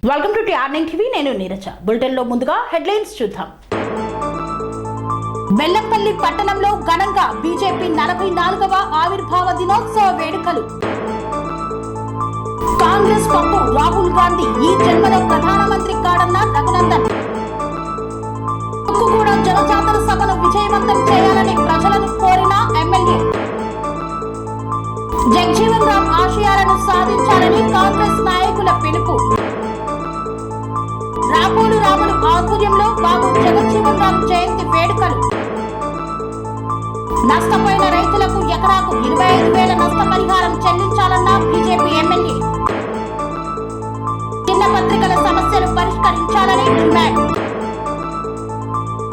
Welcome to టిఆర్9 TV. నేను Neeraja. Bulletin లో ముందుగా హెడ్లైన్స్ చూద్దాం. బెల్లంపల్లి పట్టణంలో ఘనంగా బీజేపీ 44వ ఆవిర్భావ దినోత్సవ వేడుకలు. కాంగ్రెస్ పప్పు రాహుల్ గాంధీ ఈ జన్మలో ప్రధానమంత్రి కాడన్న రఘునందన్. తుక్కుగూడ జనజాతర సభను విజయవంతం చేయాలని ప్రజలను కోరిన ఎమ్మెల్యే. జగజీవన్ రామ్ ఆశయాలను సాధించాలని కాంగ్రెస్ నాయకుల పిలుపు. రాపోలు రాములు ఆధ్వర్యంలో బాబు జగజీవన్ రామ్ జయంతి వేడుకలు. నష్టపోయిన రైతులకు ఎకరాకు 25,000 నష్టపరిహారం చెల్లించాలన్న బీజేపీ ఎమ్మెల్యే. చిన్న పత్రికల సమస్యలు పరిష్కరించాలని డిమాండ్.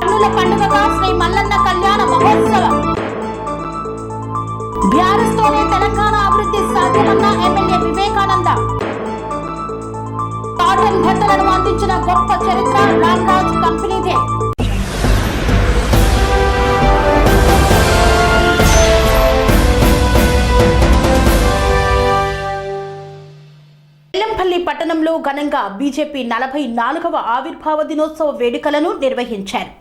కన్నుల పండుగగా శ్రీ మల్లన్న కళ్యాణ మహోత్సవం. బీఆర్ఎస్ తోనే తెలంగాణ అభివృద్ధి సాధ్యమన్న ఎమ్మెల్యే వివేకానంద. కాటన్ బట్టలను అందించిన గొప్ప చరిత్ర రామ్రాజ్ కంపెనీదే. బెల్లంపల్లి పట్టణంలో ఘనంగా బీజేపీ 44వ ఆవిర్భావ దినోత్సవ వేడుకలను నిర్వహించారు.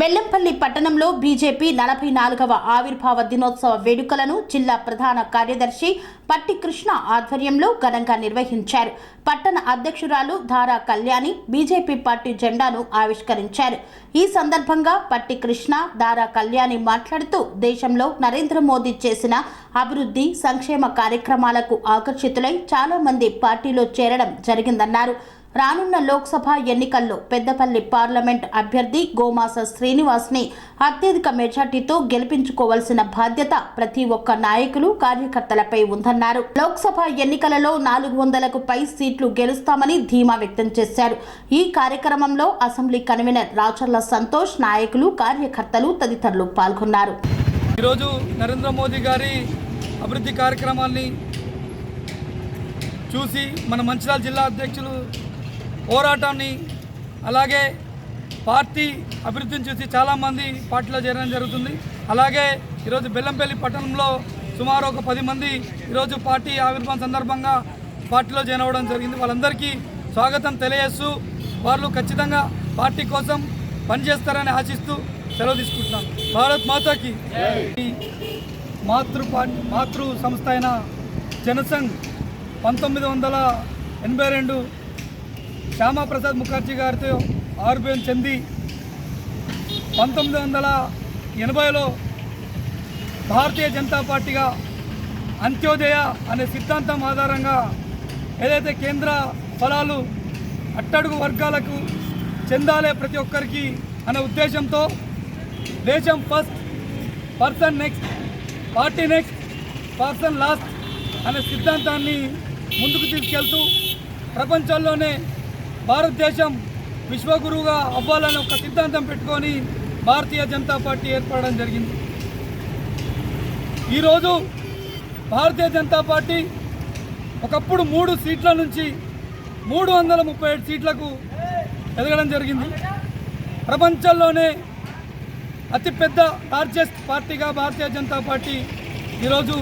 బెల్లంపల్లి పట్టణంలో బీజేపీ 44వ ఆవిర్భావ దినోత్సవ వేడుకలను జిల్లా ప్రధాన కార్యదర్శి పట్టి కృష్ణ ఆధ్వర్యంలో ఘనంగా నిర్వహించారు. పట్టణ అధ్యక్షురాలు ధారా కళ్యాణి బీజేపీ పార్టీ జెండాను ఆవిష్కరించారు. ఈ సందర్భంగా పట్టి కృష్ణ, ధారా కళ్యాణి మాట్లాడుతూ దేశంలో నరేంద్ర మోదీ చేసిన అభివృద్ధి సంక్షేమ కార్యక్రమాలకు ఆకర్షితులై చాలా మంది పార్టీలో చేరడం జరిగిందన్నారు. రానున్న లోక్సభ ఎన్నికల్లో పెద్దపల్లి పార్లమెంట్ అభ్యర్థి గోమాస శ్రీనివాస్ ని అత్యధిక మెజార్టీతో గెలిపించుకోవాల్సిన బాధ్యత ప్రతి ఒక్క నాయకులు కార్యకర్తలపై ఉందన్నారు. లోక్సభ ఎన్నికలలో 400కు పై సీట్లు గెలుస్తామని ధీమా వ్యక్తం చేశారు. ఈ కార్యక్రమంలో అసెంబ్లీ కన్వీనర్ రాచర్ల సంతోష్, నాయకులు, కార్యకర్తలు తదితరులు పాల్గొన్నారు. ఈరోజు నరేంద్ర మోదీ గారి అభివృద్ధి కార్యక్రమాన్ని చూసి మన మంచిర్యాల జిల్లా అధ్యక్షులు పోరాటాన్ని అలాగే పార్టీ అభివృద్ధిని చూసి చాలామంది పార్టీలో చేరడం జరుగుతుంది. అలాగే ఈరోజు బెల్లంపల్లి పట్టణంలో సుమారు ఒక 10 మంది ఈరోజు పార్టీ ఆవిర్భావం సందర్భంగా పార్టీలో జాయిన్ అవ్వడం జరిగింది. వాళ్ళందరికీ స్వాగతం తెలియజేస్తూ వాళ్ళు ఖచ్చితంగా పార్టీ కోసం పనిచేస్తారని ఆశిస్తూ సెలవు తీసుకుంటున్నాం. భారత్ మాతాకి. మాతృ సంస్థ అయిన జనసంఘ్ 1982 శ్యామాప్రసాద్ ముఖర్జీ గారితో ఆవిర్భావం చెంది 1980లో భారతీయ జనతా పార్టీగా అంత్యోదయ అనే సిద్ధాంతం ఆధారంగా ఏదైతే కేంద్ర ఫలాలు అట్టడుగు వర్గాలకు చెందాలే ప్రతి ఒక్కరికి అనే ఉద్దేశంతో దేశం first, person next, party next, person last అనే సిద్ధాంతాన్ని ముందుకు తీసుకెళ్తూ ప్రపంచంలోనే భారతదేశం విశ్వగురువుగా అవ్వాలని ఒక సిద్ధాంతం పెట్టుకొని భారతీయ జనతా పార్టీ ఏర్పడడం జరిగింది. ఈరోజు భారతీయ జనతా పార్టీ ఒకప్పుడు 3 సీట్ల నుంచి 337 సీట్లకు ఎదగడం జరిగింది. ప్రపంచంలోనే అతిపెద్ద లార్జెస్ట్ పార్టీగా భారతీయ జనతా పార్టీ ఈరోజు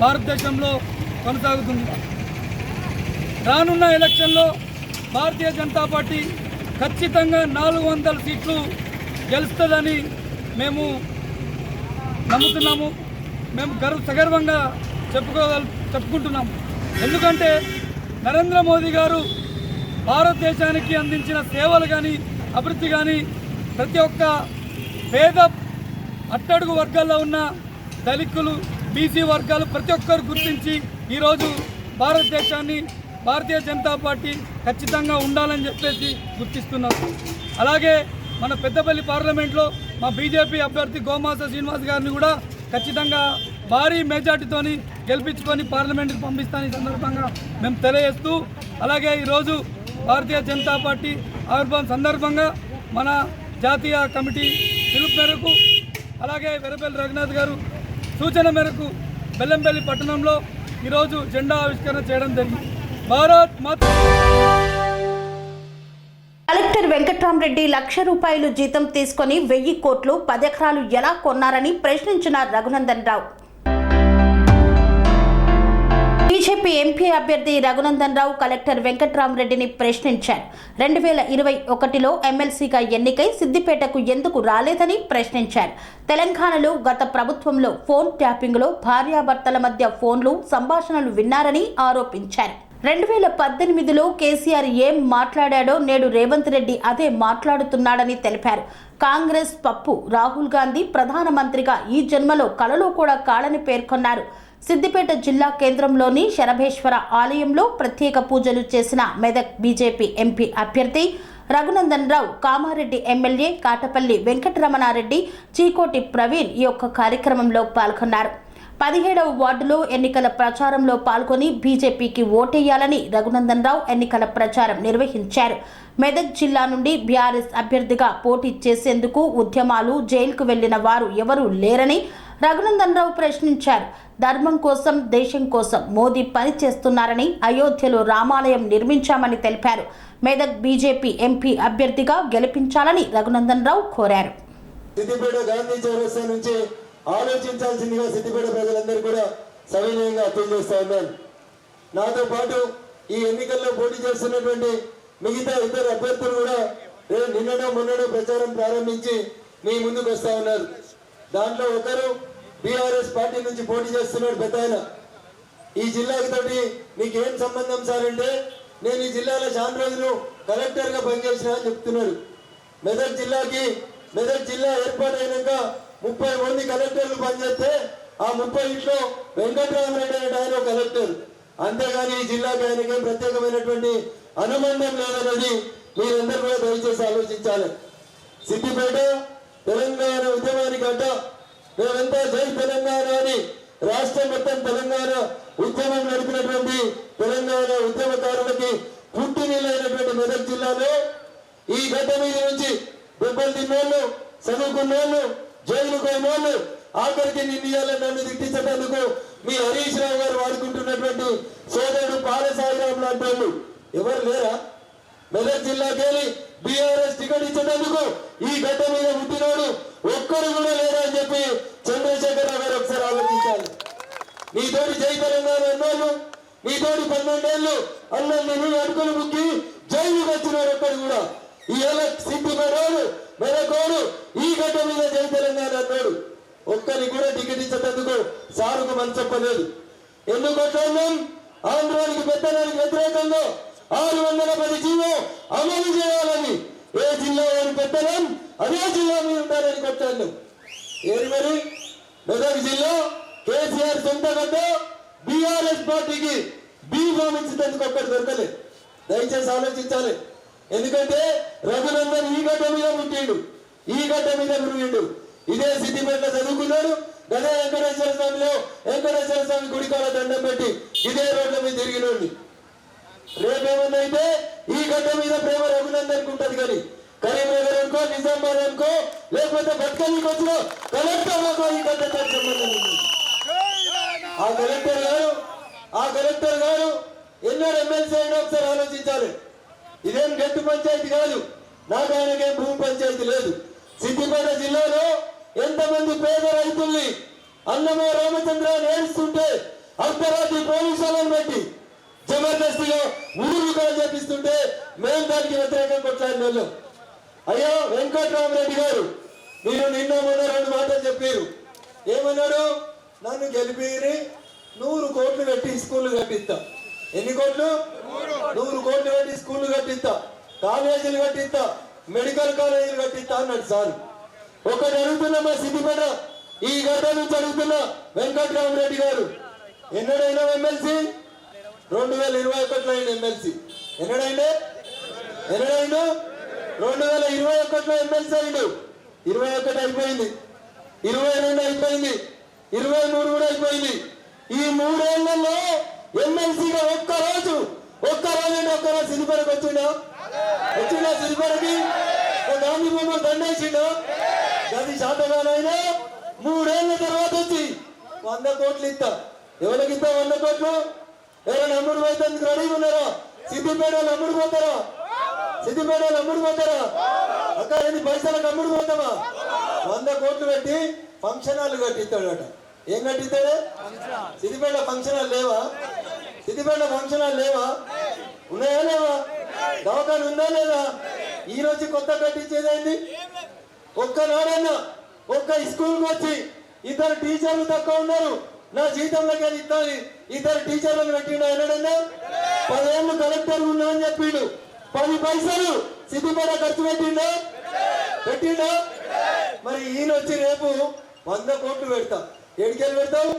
భారతదేశంలో కొనసాగుతుంది. రానున్న ఎలక్షన్లో భారతీయ జనతా పార్టీ ఖచ్చితంగా 400 సీట్లు గెలుస్తుందని మేము నమ్ముతున్నాము. మేము సగర్వంగా చెప్పుకుంటున్నాము. ఎందుకంటే నరేంద్ర మోదీ గారు భారతదేశానికి అందించిన సేవలు కానీ అభివృద్ధి కానీ ప్రతి ఒక్క పేద అట్టడుగు వర్గాల్లో ఉన్న దళితులు, బీసీ వర్గాలు ప్రతి ఒక్కరు గుర్తించి ఈరోజు భారతదేశాన్ని భారతీయ జనతా పార్టీ ఖచ్చితంగా ఉండాలని చెప్పేసి గుర్తిస్తున్నారు. అలాగే మన పెద్దపల్లి పార్లమెంట్లో మా బీజేపీ అభ్యర్థి గోమాస శ్రీనివాస్ గారిని కూడా ఖచ్చితంగా భారీ మెజార్టీతోని గెలిపించుకొని పార్లమెంట్కి పంపిస్తాను ఈ సందర్భంగా మేము తెలియజేస్తూ, అలాగే ఈరోజు భారతీయ జనతా పార్టీ ఆవిర్భావం సందర్భంగా మన జాతీయ కమిటీ పిలుపు మేరకు అలాగే వెరపల్లి రఘునాథ్ గారు సూచన మేరకు బెల్లంపల్లి పట్టణంలో ఈరోజు జెండా ఆవిష్కరణ చేయడం జరిగింది. భారత్ మాతా. కలెక్టర్ వెంకట్రామరెడ్డి ₹1,00,000 జీతం తీసుకుని 1000 కోట్లు 10 ఎకరాలు ఎలా కొన్నారని ప్రశ్నించిన రఘునందన్ రావు. బీజేపీ ఎంపీ అభ్యర్థి రఘునందన్ రావు కలెక్టర్ వెంకట్రామరెడ్డిని ప్రశ్నించారు. 2021లో ఎమ్మెల్సీగా ఎన్నికై సిద్దిపేటకు ఎందుకు రాలేదని ప్రశ్నించారు. తెలంగాణలో గత ప్రభుత్వంలో ఫోన్ ట్యాపింగ్లో భార్యాభర్తల మధ్య ఫోన్లు సంభాషణలు విన్నారని ఆరోపించారు. 2018లో కేసీఆర్ ఏం మాట్లాడాడో నేడు రేవంత్ రెడ్డి అదే మాట్లాడుతున్నాడని తెలిపారు. కాంగ్రెస్ పప్పు రాహుల్ గాంధీ ప్రధానమంత్రిగా ఈ జన్మలో కలలో కూడా కాలని పేర్కొన్నారు. సిద్దిపేట జిల్లా కేంద్రంలోని శరభేశ్వర ఆలయంలో ప్రత్యేక పూజలు చేసిన మెదక్ బీజేపీ ఎంపీ అభ్యర్థి రఘునందన్ రావు, కామారెడ్డి ఎమ్మెల్యే కాటపల్లి వెంకటరమణారెడ్డి, చీకోటి ప్రవీణ్ ఈ యొక్క కార్యక్రమంలో పాల్గొన్నారు. 17వ వార్డులో ఎన్నికల ప్రచారంలో పాల్గొని బీజేపీకి ఓటేయాలని రఘునందన్ రావు ఎన్నికల ప్రచారం నిర్వహించారు. మెదక్ జిల్లా నుండి బీఆర్ఎస్ అభ్యర్థిగా పోటీ చేసేందుకు ఉద్యమాలు, జైలుకు వెళ్లిన వారు ఎవరూ లేరని రఘునందన్ రావు ప్రశ్నించారు. ధర్మం కోసం, దేశం కోసం మోదీ పని చేస్తున్నారని, అయోధ్యలో రామాలయం నిర్మించామని తెలిపారు. మెదక్ బీజేపీ ఎంపీ అభ్యర్థిగా గెలిపించాలని రఘునందన్ రావు కోరారు. ఆలోచించాల్సిందిగా సిద్దిపేట ప్రజలందరూ కూడా సవినయంగా అర్థం చేస్తా ఉన్నారు. నాతో పాటు ఈ ఎన్నికల్లో పోటీ చేస్తున్నటువంటి మిగతా ఇతర అభ్యర్థులు కూడా నిన్ననో మొన్ననో ప్రచారం ప్రారంభించి మీ ముందుకు వస్తా ఉన్నారు. దాంట్లో ఒకరు బీఆర్ఎస్ పార్టీ నుంచి పోటీ చేస్తున్నాడు పెద్ద ఆయన. ఈ జిల్లాకి తోటి నీకేం సంబంధం సార్ అంటే, నేను ఈ జిల్లాలో చాలా రోజులు కలెక్టర్గా పనిచేసిన అని చెప్తున్నాడు. మెదక్ జిల్లా ఏర్పాటైనాక 30 మంది కలెక్టర్లు పనిచేస్తే ఆ 30లో వెంకట్రామరెడ్డి అనే ఆయన కలెక్టర్. అంతేగాని ఈ జిల్లాకి ఆయనకి ప్రత్యేకమైనటువంటి అనుబంధం లేదన్నది మీరందరూ కూడా దయచేసి ఆలోచించాలి. సిద్దిపేట తెలంగాణ ఉద్యమానికి అడ్డ, మేమంతా జై తెలంగాణ అని రాష్ట్రం మొత్తం తెలంగాణ ఉద్యమం నడిపినటువంటి తెలంగాణ ఉద్యమకారులకి పుట్టినిల్లైనటువంటి మెదక్ జిల్లాలో ఈ గడ్డ మీద నుంచి దెబ్బలు తిన్నోళ్ళు, చదువుకున్నోళ్ళు, జైలుకు పోయినోళ్ళు, ఆఖరికి నిన్నయాలని నన్ను తిట్టించేందుకు మీ హరీష్ రావు గారు వాడుకుంటున్నటువంటి సోదరుడు పాలసాయిరావు లాంటి వాళ్ళు ఎవరు లేరా? మెదక్ జిల్లాకి వెళ్ళి బీఆర్ఎస్ టికెట్ ఇచ్చేందుకు ఈ గడ్డ మీద పుట్టినోడు ఒక్కరు కూడా లేరా అని చెప్పి చంద్రశేఖరరావు గారు ఒకసారి ఆలోచించాలి. నీతోటి జై తెలంగాణ అన్నోళ్ళు, నీతోటి 12 ఏళ్ళు అన్నల్ని అడుగులు ముక్కి జైలుకు వచ్చినాడు ఒక్కడు కూడా. ఇవాళ సిద్దిపేటోడు, మెదకోడు ఈ గడ్డ మీద జై తెలంగాణ అన్నాడు. ఒక్కరికి కూడా టికెట్ ఇచ్చేందుకు సారుకు మనసు చెప్పలేదు. ఎందుకు కొట్లాడినాం? ఆంధ్రానికి పెత్తనానికి వ్యతిరేకంగా 610 జీవో అమలు చేయాలని, ఏ జిల్లా వారి పెత్తనం అదే జిల్లా మీద ఉండాలని కొట్లాడినాం. ఏది మరి? మెదక్ జిల్లా కేసీఆర్ సొంత గడ్డ, బీఆర్ఎస్ పార్టీకి బీఫామ్ ఇచ్చేందుకు ఒక్కటి దొరకలేదు. దయచేసి ఆలోచించాలి. ఎందుకంటే రఘునందన్ ఈ గడ్డ మీద పుట్టిండు, ఈ గడ్డ మీద పెరిగిండు, ఇదే సిద్దిపేటలో చదువుకున్నాడు. గదే వెంకటేశ్వర స్వామి గుడికాల దండం పెట్టి ఇదే రోడ్ల మీద తిరిగినోడిని. రేపేమన్నా అయితే ఈ గడ్డ మీద ప్రేమ రఘునందన్కి ఉంటది. కానీ కరీంనగర్ అనుకో, నిజామాబాద్ అనుకో, లేకపోతే బతుకమ్మకి వచ్చిన కలెక్టర్లకు ఈ గడ్డతో సంబంధం ఉంది. ఆ కలెక్టర్ గారు ఎన్నో ఎమ్మెల్సీ అయినా ఒకసారి ఆలోచించాలి. ఇదేం గట్టు పంచాయతీ కాదు, నాకు ఆయనకేం భూమి పంచాయతీ లేదు. సిద్దిపేట జిల్లాలో ఎంతమంది పేద రైతుల్ని అన్నమో రామచంద్ర నేర్చుంటే అర్ధరాత్రి పోలీసులను పెట్టి జబర్దస్తిగా ఊరు కూడా చేపిస్తుంటే మేము దానికి వ్యతిరేకంగా కొట్లాడిన వాళ్ళం. అయ్యో వెంకట్రామరెడ్డి గారు, మీరు నిన్న మొన్న 2 మాటలు చెప్పారు. ఏమన్నాడు? నన్ను గెలిపిరి 100 కోట్లు పెట్టి స్కూళ్ళు కట్టిస్తా. ఎన్ని కోట్లు? 100 కోట్లు పెట్టి స్కూళ్ళు కట్టిస్తా, కాలేజీలు కట్టిస్తా, మెడికల్ కాలేజీలు కట్టిస్తా అన్నాడు సార్. ఒకటి అడుగుతున్నా, మా సిద్దిపేట ఈ గడ్డ నుంచి అడుగుతున్నా, వెంకట్రామరెడ్డి గారు ఎన్నడైనా ఎమ్మెల్సీ? 2021లో అయిన ఎమ్మెల్సీ. ఎన్నడైండు? 2021లో ఎమ్మెల్సీ అయిండు. 21 అయిపోయింది, 22 అయిపోయింది, 23 కూడా అయిపోయింది. ఈ 3 ఏళ్లలో ఎమ్మెల్సీగా ఒక్కరోజు సిద్దిపేటకు వచ్చిండా? సిద్దిపేటకి గాంధీ బొమ్మ దండేసిండా? అది శాతగానైనా 3 ఏళ్ల తర్వాత వచ్చి 100 కోట్లు ఇస్తా. ఎవరికి ఇస్తా 100 కోట్లు? ఎవరైనా అమ్ముడు పోతే రెడీగా ఉన్నారా? సిద్దిపేట అమ్ముడు పోతారా? అక్క ఎన్ని పైసలకు అమ్ముడు పోతామా? 100 కోట్లు పెట్టి ఫంక్షన్ హాల్ కట్టిస్తాడట. ఏం కట్టిస్తాడు? సిద్దిపేట ఫంక్షన్ హాల్ లేవా? సిద్దిపేట ఫంక్షన్ హాల్ లేవా? ఉన్నాయా లేవా? దవాఖాన ఉందా లేదా? ఈ రోజు కొత్త కట్టించేదైంది. ఒక్కనాడన్నా ఒక్క స్కూల్కి వచ్చి ఇద్దరు టీచర్లు తక్కువ ఉన్నారు, నా జీతంలోకి ఇస్తాను ఇద్దరు టీచర్లను పెట్టిండు అన్నాడన్నా? 10 ఏళ్ళు కలెక్టర్ ఉన్నా అని చెప్పిండు. 10 పైసలు సిద్దిపేట ఖర్చు పెట్టిండా? మరి ఈయన వచ్చి రేపు 100 కోట్లు పెడతా. ఎడికెళ్ళి పెడతావు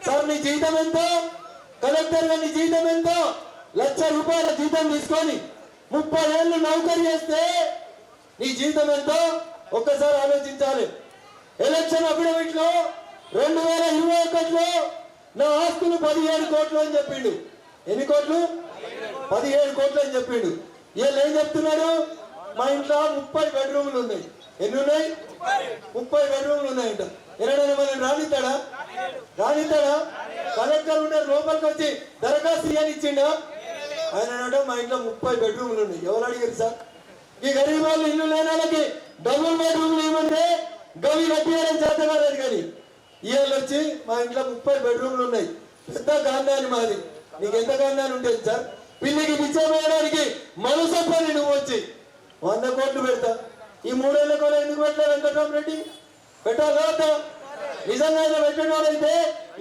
సార్? నీ జీతం ఎంత? కలెక్టర్ గారి జీతం ఎంత? 1,00,000 రూపాయల జీతం తీసుకొని 30 ఏళ్ళు నౌకరీ చేస్తే నీ జీతం ఎంత? ఒక్కసారి ఆలోచించాలి. ఎలక్షన్ అఫిడవిట్ లో 2021లో నా ఆస్తులు 17 కోట్లు అని చెప్పిండు. ఎన్ని కోట్లు? 17 కోట్లు అని చెప్పిండు. వీళ్ళు ఏం చెప్తున్నాడు? మా ఇంట్లో 30 బెడ్రూమ్లు ఉన్నాయి. ఎన్ని ఉన్నాయి? 30 బెడ్రూమ్లు ఉన్నాయంట. ఎన్నడైనా మనం రానిస్తాడా? కలెక్టర్ ఉండే లోపలికి వచ్చి దరఖాస్తు అని ఇచ్చిండా? ఆయన మా ఇంట్లో 30 బెడ్రూమ్లు ఉన్నాయి. ఎవరు అడిగారు సార్? ఈ గరీబ్ వాళ్ళు ఇల్లు లేని వాళ్ళకి డబుల్ బెడ్రూమ్లు ఇవ్వమంటే గవి కట్టియాలని చేత కాలేదు. కానీ ఇవాళ వచ్చి మా ఇంట్లో 30 బెడ్రూమ్లు ఉన్నాయి. పెద్ద గాంధాని మాది. నీకు ఎంత గాంధాని ఉంటుంది సార్? పిల్లికి పిచ్చే వేయడానికి మనసప్పని నువ్వు వచ్చి 100 కోట్లు పెడతా. ఈ 3 ఏళ్ళ కూడా ఎందుకు పెట్టలేదు వెంకటరామరెడ్డి? పెట్టాలా వద్దా? నిజంగా ఇలా పెట్టేవాడైతే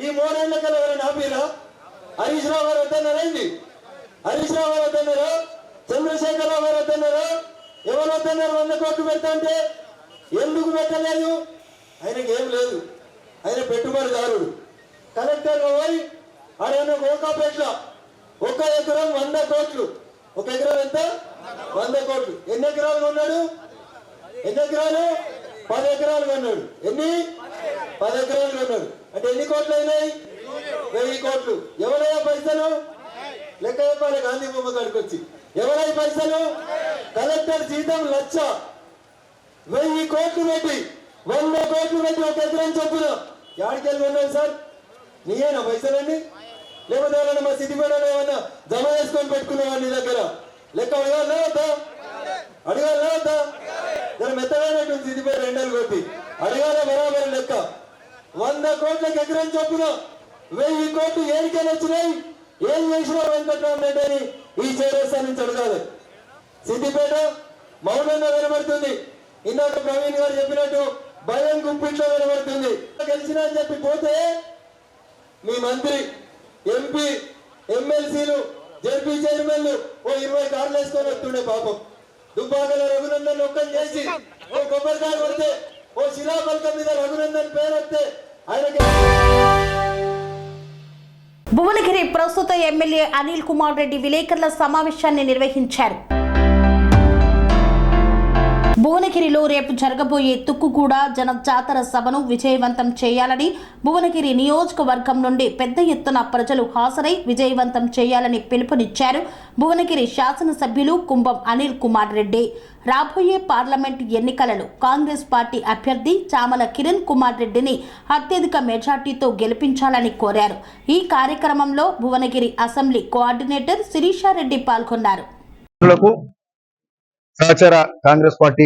ఈ 3 ఏళ్ళ కల్లా ఎవరైనా ఆపీరా? హరీష్ రావు గారు వద్దన్నారండి? హరీష్ రావు గారు వద్దన్నారా? చంద్రశేఖరరావు గారు వద్దన్నారా? ఎవరు వద్దన్నారు 100 కోట్లు పెడతా అంటే? ఎందుకు పెట్టలేదు? ఆయనకి ఏం లేదు, ఆయన పెట్టుబడిదారుడు. కలెక్టర్ పోయి ఆయన ఓకాపేట్ల 1 ఎకరం 100 కోట్లు. 1 ఎకరం ఎంత? 100 కోట్లు. ఎన్ని ఎకరాలు కొన్నాడు? 10 ఎకరాలు కొన్నాడు. ఎన్ని? 10 ఎకరాలు కొన్నాడు. అంటే ఎన్ని కోట్లు అయినాయి? 1000 కోట్లు. ఎవరయ్యా పైసలు? లెక్క చెప్పాలి గాంధీ బొమ్మ కాడికి వచ్చి. ఎవరై పైసలు? కలెక్టర్ జీతం 1,00,000. 1000 కోట్లు పెట్టి 100 కోట్లు పెట్టి 1 ఎకరం చొప్పున యాడికెళ్ళి కొన్నాడు సార్? నీయేనా పైసలండి? లేకపోతే ఎవరైనా మా సిద్దిపేటలో ఏమన్నా జమ చేసుకొని పెట్టుకున్నావా నీ దగ్గర? లెక్క అడగాలనే వద్దా? జర మెత్తగానట్టుంది సిద్దిపేట ఎండలు కొట్టి. అడగాల బరాబర్ లెక్క. 100 కోట్లకు ఎకరం చొప్పున 1000 కోట్లు ఏడికెళ్ళి వచ్చినాయి? ఏం చేసినావు వెంకటరామరెడ్డి అని ఈ చేరేస్తా నుంచి అడగాలి. సిద్దిపేట మౌనంగా కనబడుతుంది. ఇందాక ప్రవీణ్ గారు చెప్పినట్టు భయం గుప్పిట్లో కనబడుతుంది. గెలిచినా అని చెప్పి పోతే మీ మంత్రి, ఎంపీ, ఎమ్మెల్సీలు, జడ్పీ చైర్మన్లు 20 కార్లు వేసుకొని వస్తుండే. పాపం దుబ్బాకల రఘునందన్ ఒక్కని చేసి కొబ్బరికాయ కొడితే శిలాఫలకం మీద రఘునందన్ పేరు వస్తే ఆయనకి. భువనగిరి ప్రస్తుత ఎమ్మెల్యే అనిల్ కుమార్ రెడ్డి విలేకరుల సమావేశాన్ని నిర్వహించారు. భువనగిరిలో రేపు జరగబోయే తుక్కుగూడ జనజాతర సభను విజయవంతం చేయాలని భువనగిరి నియోజకవర్గం నుండి పెద్ద ఎత్తున ప్రజలు హాజరై విజయవంతం చేయాలని పిలుపునిచ్చారు భువనగిరి శాసనసభ్యులు కుంభం అనిల్ కుమార్ రెడ్డి. రాబోయే పార్లమెంట్ ఎన్నికలలో కాంగ్రెస్ పార్టీ అభ్యర్థి చామల కిరణ్ కుమార్ రెడ్డిని అత్యధిక మెజార్టీతో గెలిపించాలని కోరారు. ఈ కార్యక్రమంలో భువనగిరి అసెంబ్లీ కోఆర్డినేటర్ శిరీషారెడ్డి పాల్గొన్నారు. సహచర కాంగ్రెస్ పార్టీ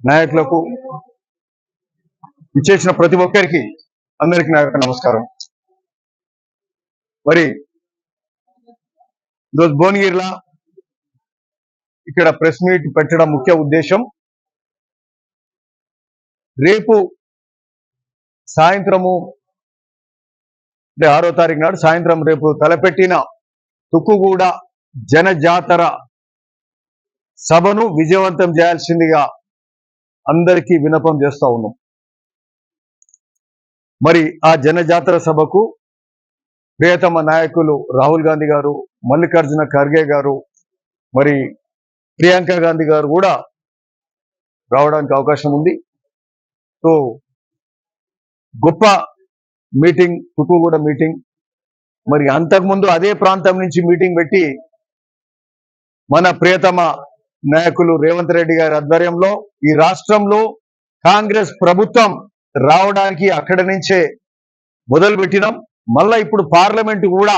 నాయకులకు ఇచ్చేసిన ప్రతి ఒక్కరికి అందరికీ నా యొక్క నమస్కారం. మరి ఈరోజు భువనగిరిలో ఇక్కడ ప్రెస్ మీట్ పెట్టడం ముఖ్య ఉద్దేశం, రేపు సాయంత్రము అంటే 6వ తారీఖు నాడు సాయంత్రం రేపు తలపెట్టిన తుక్కుగూడ జనజాతర సభను విజయవంతం చేయాల్సిందిగా అందరికీ విన్నపం చేస్తా ఉన్నాం. మరి ఆ జనజాతర సభకు ప్రియతమ నాయకులు రాహుల్ గాంధీ గారు, మల్లికార్జున ఖర్గే గారు, మరి ప్రియాంక గాంధీ గారు కూడా రావడానికి అవకాశం ఉంది. సో గొప్ప మీటింగ్, తుక్కుగూడ మీటింగ్. మరి అంతకుముందు అదే ప్రాంతం నుంచి మీటింగ్ పెట్టి మన ప్రియతమ నాయకులు రేవంత్ రెడ్డి గారి ఆధ్వర్యంలో ఈ రాష్ట్రంలో కాంగ్రెస్ ప్రభుత్వం రావడానికి అక్కడి నుంచే మొదలు పెట్టినాం. మళ్ళా ఇప్పుడు పార్లమెంటు కూడా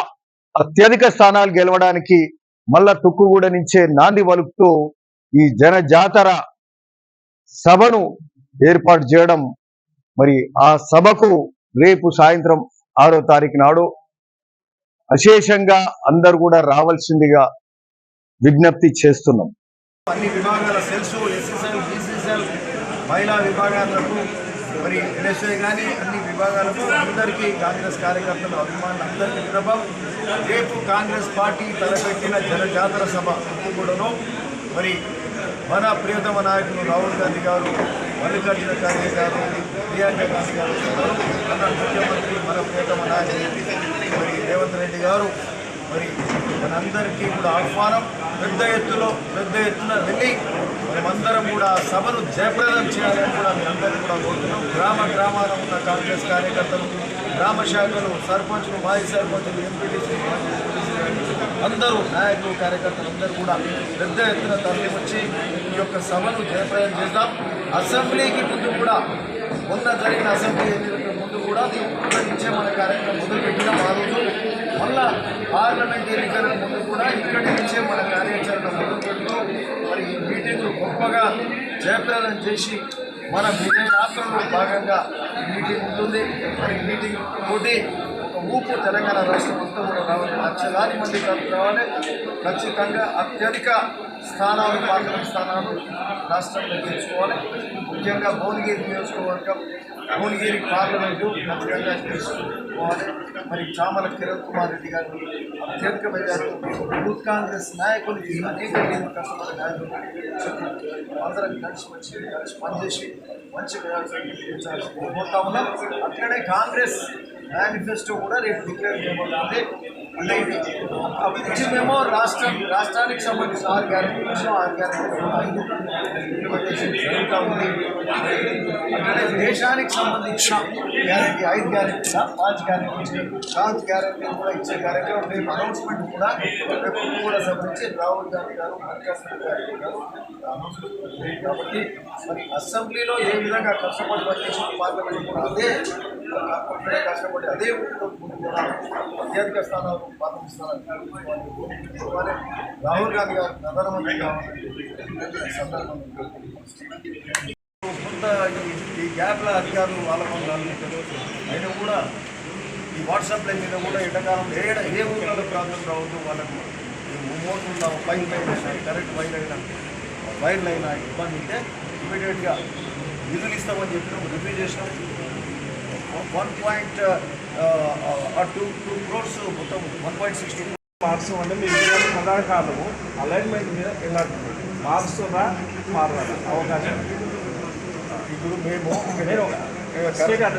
అత్యధిక స్థానాలు గెలవడానికి మళ్ళా తుక్కుగూడ నుంచే నాంది పలుకుతూ ఈ జనజాతర సభను ఏర్పాటు చేయడం. మరి ఆ సభకు రేపు సాయంత్రం 6వ తారీఖు నాడు అశేషంగా అందరు కూడా రావాల్సిందిగా విజ్ఞప్తి చేస్తున్నాం. అన్ని విభాగాల సెల్స్, ఎస్ఎస్ఎల్, బీసీసీఎల్, మహిళా విభాగాలకు మరి ఎన్ఎస్ఐ కానీ అన్ని విభాగాలకు అందరికీ కాంగ్రెస్ కార్యకర్తలు అభిమానులు అందరికీ విన్నపం, రేపు కాంగ్రెస్ పార్టీ తలపెట్టిన జనజాతర సభ కూడాను మరి మన ప్రియతమ నాయకులు రాహుల్ గాంధీ గారు, మల్లికార్జున ఖార్గే గారు, ప్రియాంక గాంధీ గారు, మన ముఖ్యమంత్రి మన ప్రియతమ నాయకులు మరి రేవంత్ రెడ్డి గారు మరి మనందరికీ కూడా ఆహ్వానం, పెద్ద ఎత్తున వెళ్ళి మనమందరం కూడా సభను జయప్రదం చేయాలని కూడా మీ అందరికీ కూడా కోరుతున్నాం. గ్రామాన ఉన్న కాంగ్రెస్ కార్యకర్తలు, గ్రామ శాఖలు, సర్పంచులు, మాజీ సర్పంచులు, ఎంపీటీసీ, అందరూ నాయకులు, కార్యకర్తలు అందరూ కూడా పెద్ద ఎత్తున తరలి వచ్చి ఈ యొక్క సభను జయప్రదం చేద్దాం. అసెంబ్లీకి ముందు కూడా మొన్న జరిగిన అసెంబ్లీ ఎన్నికల ముందు కూడా ఇక్కడి నుంచే మన కార్యక్రమం మొదలుపెట్టినాం. ఆ రోజు మళ్ళా పార్లమెంట్ ఎన్నికల ముందు కూడా ఇక్కడి నుంచే మన కార్యాచరణ మొదలుపెట్టినాం. మరి ఈ మీటింగ్లు గొప్పగా జయప్రదం చేసి మన విజయయాత్రలో భాగంగా ఈ మీటింగ్ ఉంటుంది. మరి ఈ మీటింగ్ తోటి ఒక ఊపు తెలంగాణ రాష్ట్రం మొత్తం కూడా రావాలి, లక్షలాది మంది రావాలి. ఖచ్చితంగా అత్యధిక స్థానాలు, పార్లమెంట్ స్థానాలు రాష్ట్రంలో తెచ్చుకోవాలి. ముఖ్యంగా భువనగిరి నియోజకవర్గం, భువనగిరి పార్లమెంటు ఖచ్చితంగా తెచ్చుకోవాలి. మరి చామల కిరణ్ కుమార్ రెడ్డి గారిని అత్యధిక మెజారిటీ యూత్ కాంగ్రెస్ నాయకులకి అనేక కష్టపడే నాయకులు అందరం కలిసి పనిచేసి మంచి మెజారిటీ పోతా ఉన్నాం. అక్కడే కాంగ్రెస్ మేనిఫెస్టో కూడా రేపు డిక్లేర్ చేయబోతుంది. అంటే ఇది అభివృద్ధి మేము రాష్ట్రానికి సంబంధించిన 6 గ్యారెంటీలు 6 గ్యారెంటీలు 5 ఇంప్లిమెంటేషన్ జరుగుతూ ఉంది. అక్కడే దేశానికి సంబంధించిన గ్యారెంటీ 5 గ్యారెంటీల 5 గ్యారెంటీ 4 గ్యారెంటీలు కూడా ఇచ్చే గ్యారెంటీ రేపు అనౌన్స్మెంట్ కూడా రేపు కూడా సంబంధించి రాహుల్ గాంధీ గారు, మల్లికార్జున ఖార్గే గారు అనౌన్స్మెంట్. కాబట్టి మరి అసెంబ్లీలో ఏ విధంగా కష్టపడి పనిచేసిన పార్లమెంట్ కూడా అదే కష్టపడి అదే అత్యధిక స్థానాలు పార్లమెంట్ స్థానాలు రాహుల్ గాంధీ గారు ప్రధానమంత్రి కావాలి సందర్భంగా కొంత ఈ గ్యాప్ల అధికారులు వాళ్ళ అయినా కూడా ఈ వాట్సాప్ లైన్ మీద కూడా ఎండాకాలంలో ఏ ఊళ్ళలో ప్రాబ్లం రావద్దు, వాళ్ళకు మోటార్ ఉన్న పైప్ లైన్ అయినా, కరెంట్ వైర్లు అయినా ఇబ్బంది ఉంటే ఇమీడియట్గా నిధులు ఇస్తామని చెప్పినాం, రివ్యూ చేసినాం. 1.2 crores మొత్తం 1.16 మార్క్స్ అంటే మీ ప్రధాన కారణము అలైన్మెంట్ మీద ఎలాంటి మార్క్స్ మారాలి అవకాశం. ఇప్పుడు మేము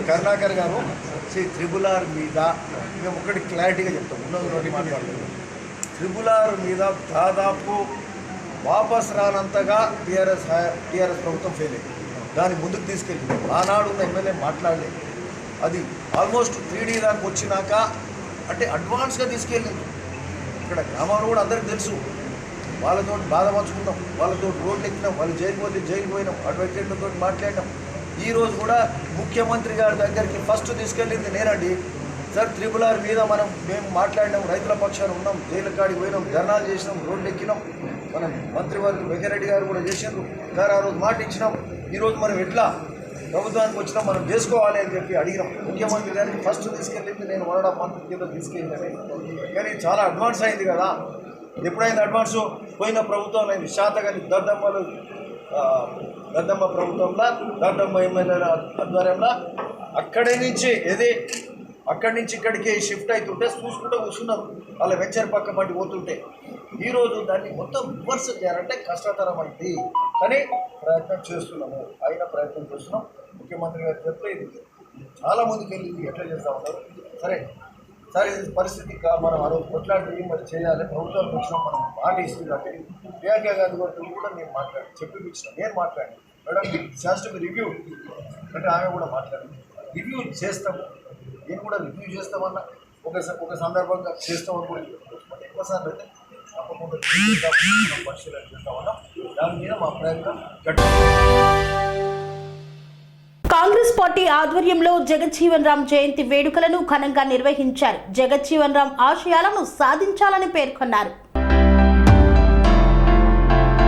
కరుణాకర్ గారు త్రిబుల్ ఆర్ మీద మేము ఒకటి క్లారిటీగా చెప్తాం, ఉన్నది మాట్లాడుతున్నాం. త్రిబుల్ ఆర్ మీద దాదాపు వాపస్ రానంతగా టీఆర్ఎస్ ప్రభుత్వం ఫెయిల్ అయింది. దాన్ని ముందుకు తీసుకెళ్ళింది. ఆనాడు ఉన్న ఎమ్మెల్యే మాట్లాడలేదు. అది ఆల్మోస్ట్ 3D దానికి వచ్చినాక అంటే అడ్వాన్స్గా తీసుకెళ్ళింది. ఇక్కడ గ్రామంలో కూడా అందరికీ తెలుసు, వాళ్ళతో బాధ పంచుకున్నాం, వాళ్ళతో రోడ్లు ఎక్కినాం, వాళ్ళు జైలు పోయినాం, అడ్వకేట్లతో మాట్లాడినాం. ఈరోజు కూడా ముఖ్యమంత్రి గారి దగ్గరికి ఫస్ట్ తీసుకెళ్ళింది నేనండి. సార్ త్రిబుల్ ఆర్ మీద మేము మాట్లాడినాం, రైతుల పక్షాన ఉన్నాం, జైలు కాడికి పోయినాం, ధర్నాలు చేసినాం, రోడ్లు ఎక్కినాం. మనం మంత్రివర్గం వెంకరెడ్డి గారు కూడా చేసినారు సార్, ఆ రోజు మాట ఇచ్చినాం. ఈరోజు మనం ఎట్లా ప్రభుత్వానికి వచ్చినా మనం చేసుకోవాలి అని చెప్పి అడిగినాం. ముఖ్యమంత్రి గారికి ఫస్ట్ తీసుకెళ్ళింది నేను 1.5 month కింద తీసుకెళ్ళినది. కానీ చాలా అడ్వాన్స్ అయింది కదా. ఎప్పుడైంది అడ్వాన్సు? పోయిన ప్రభుత్వం అయింది. శాతగాని దద్దమ్మ ప్రభుత్వంలో, దద్దమ్మ ఎమ్మెల్యేల ఆధ్వర్యంలో అక్కడి నుంచి ఇక్కడికి షిఫ్ట్ అవుతుంటే చూసుకుంటూ కూర్చున్నారు. వాళ్ళ వెంచర్ పక్క పట్టి పోతుంటే ఈరోజు దాన్ని మొత్తం రివర్స్ చేయాలంటే కష్టతరం అయింది. కానీ ప్రయత్నం చేస్తున్నాము, ప్రయత్నం చేస్తున్నాం. ముఖ్యమంత్రి గారు చెప్తే ఇది చాలా ముందుకు వెళ్ళింది, ఎట్లా చేస్తూ ఉన్నారు. సరే ఇది పరిస్థితి మనం ఆ రోజు కొట్లాడి మరి చేయాలి, ప్రభుత్వానికి వచ్చినాం, మనం మాట ఇస్తుంది. ప్రియాంక గాంధీ గారు కూడా నేను చెప్పిపించిన, నేను మాట్లాడాను మేడం శాస్త్రం రివ్యూ అంటే ఆమె కూడా మాట్లాడింది. రివ్యూ చేస్తాము, నేను కూడా రివ్యూ చేస్తామన్నా ఒక సందర్భంగా చేస్తామని కూడా ఎక్కువసార్లు అయితే తప్పకుండా పరిశీలన చేస్తామన్నా. దాని మీద మా ప్రయత్నం కాంగ్రెస్ పార్టీ ఆధ్వర్యంలో జగజ్జీవన్ రామ్ జయంతి వేడుకలను ఘనంగా నిర్వహించారు. జగజ్జీవన్ రామ్ ఆశయాలను సాధించాలని పేర్కొన్నారు.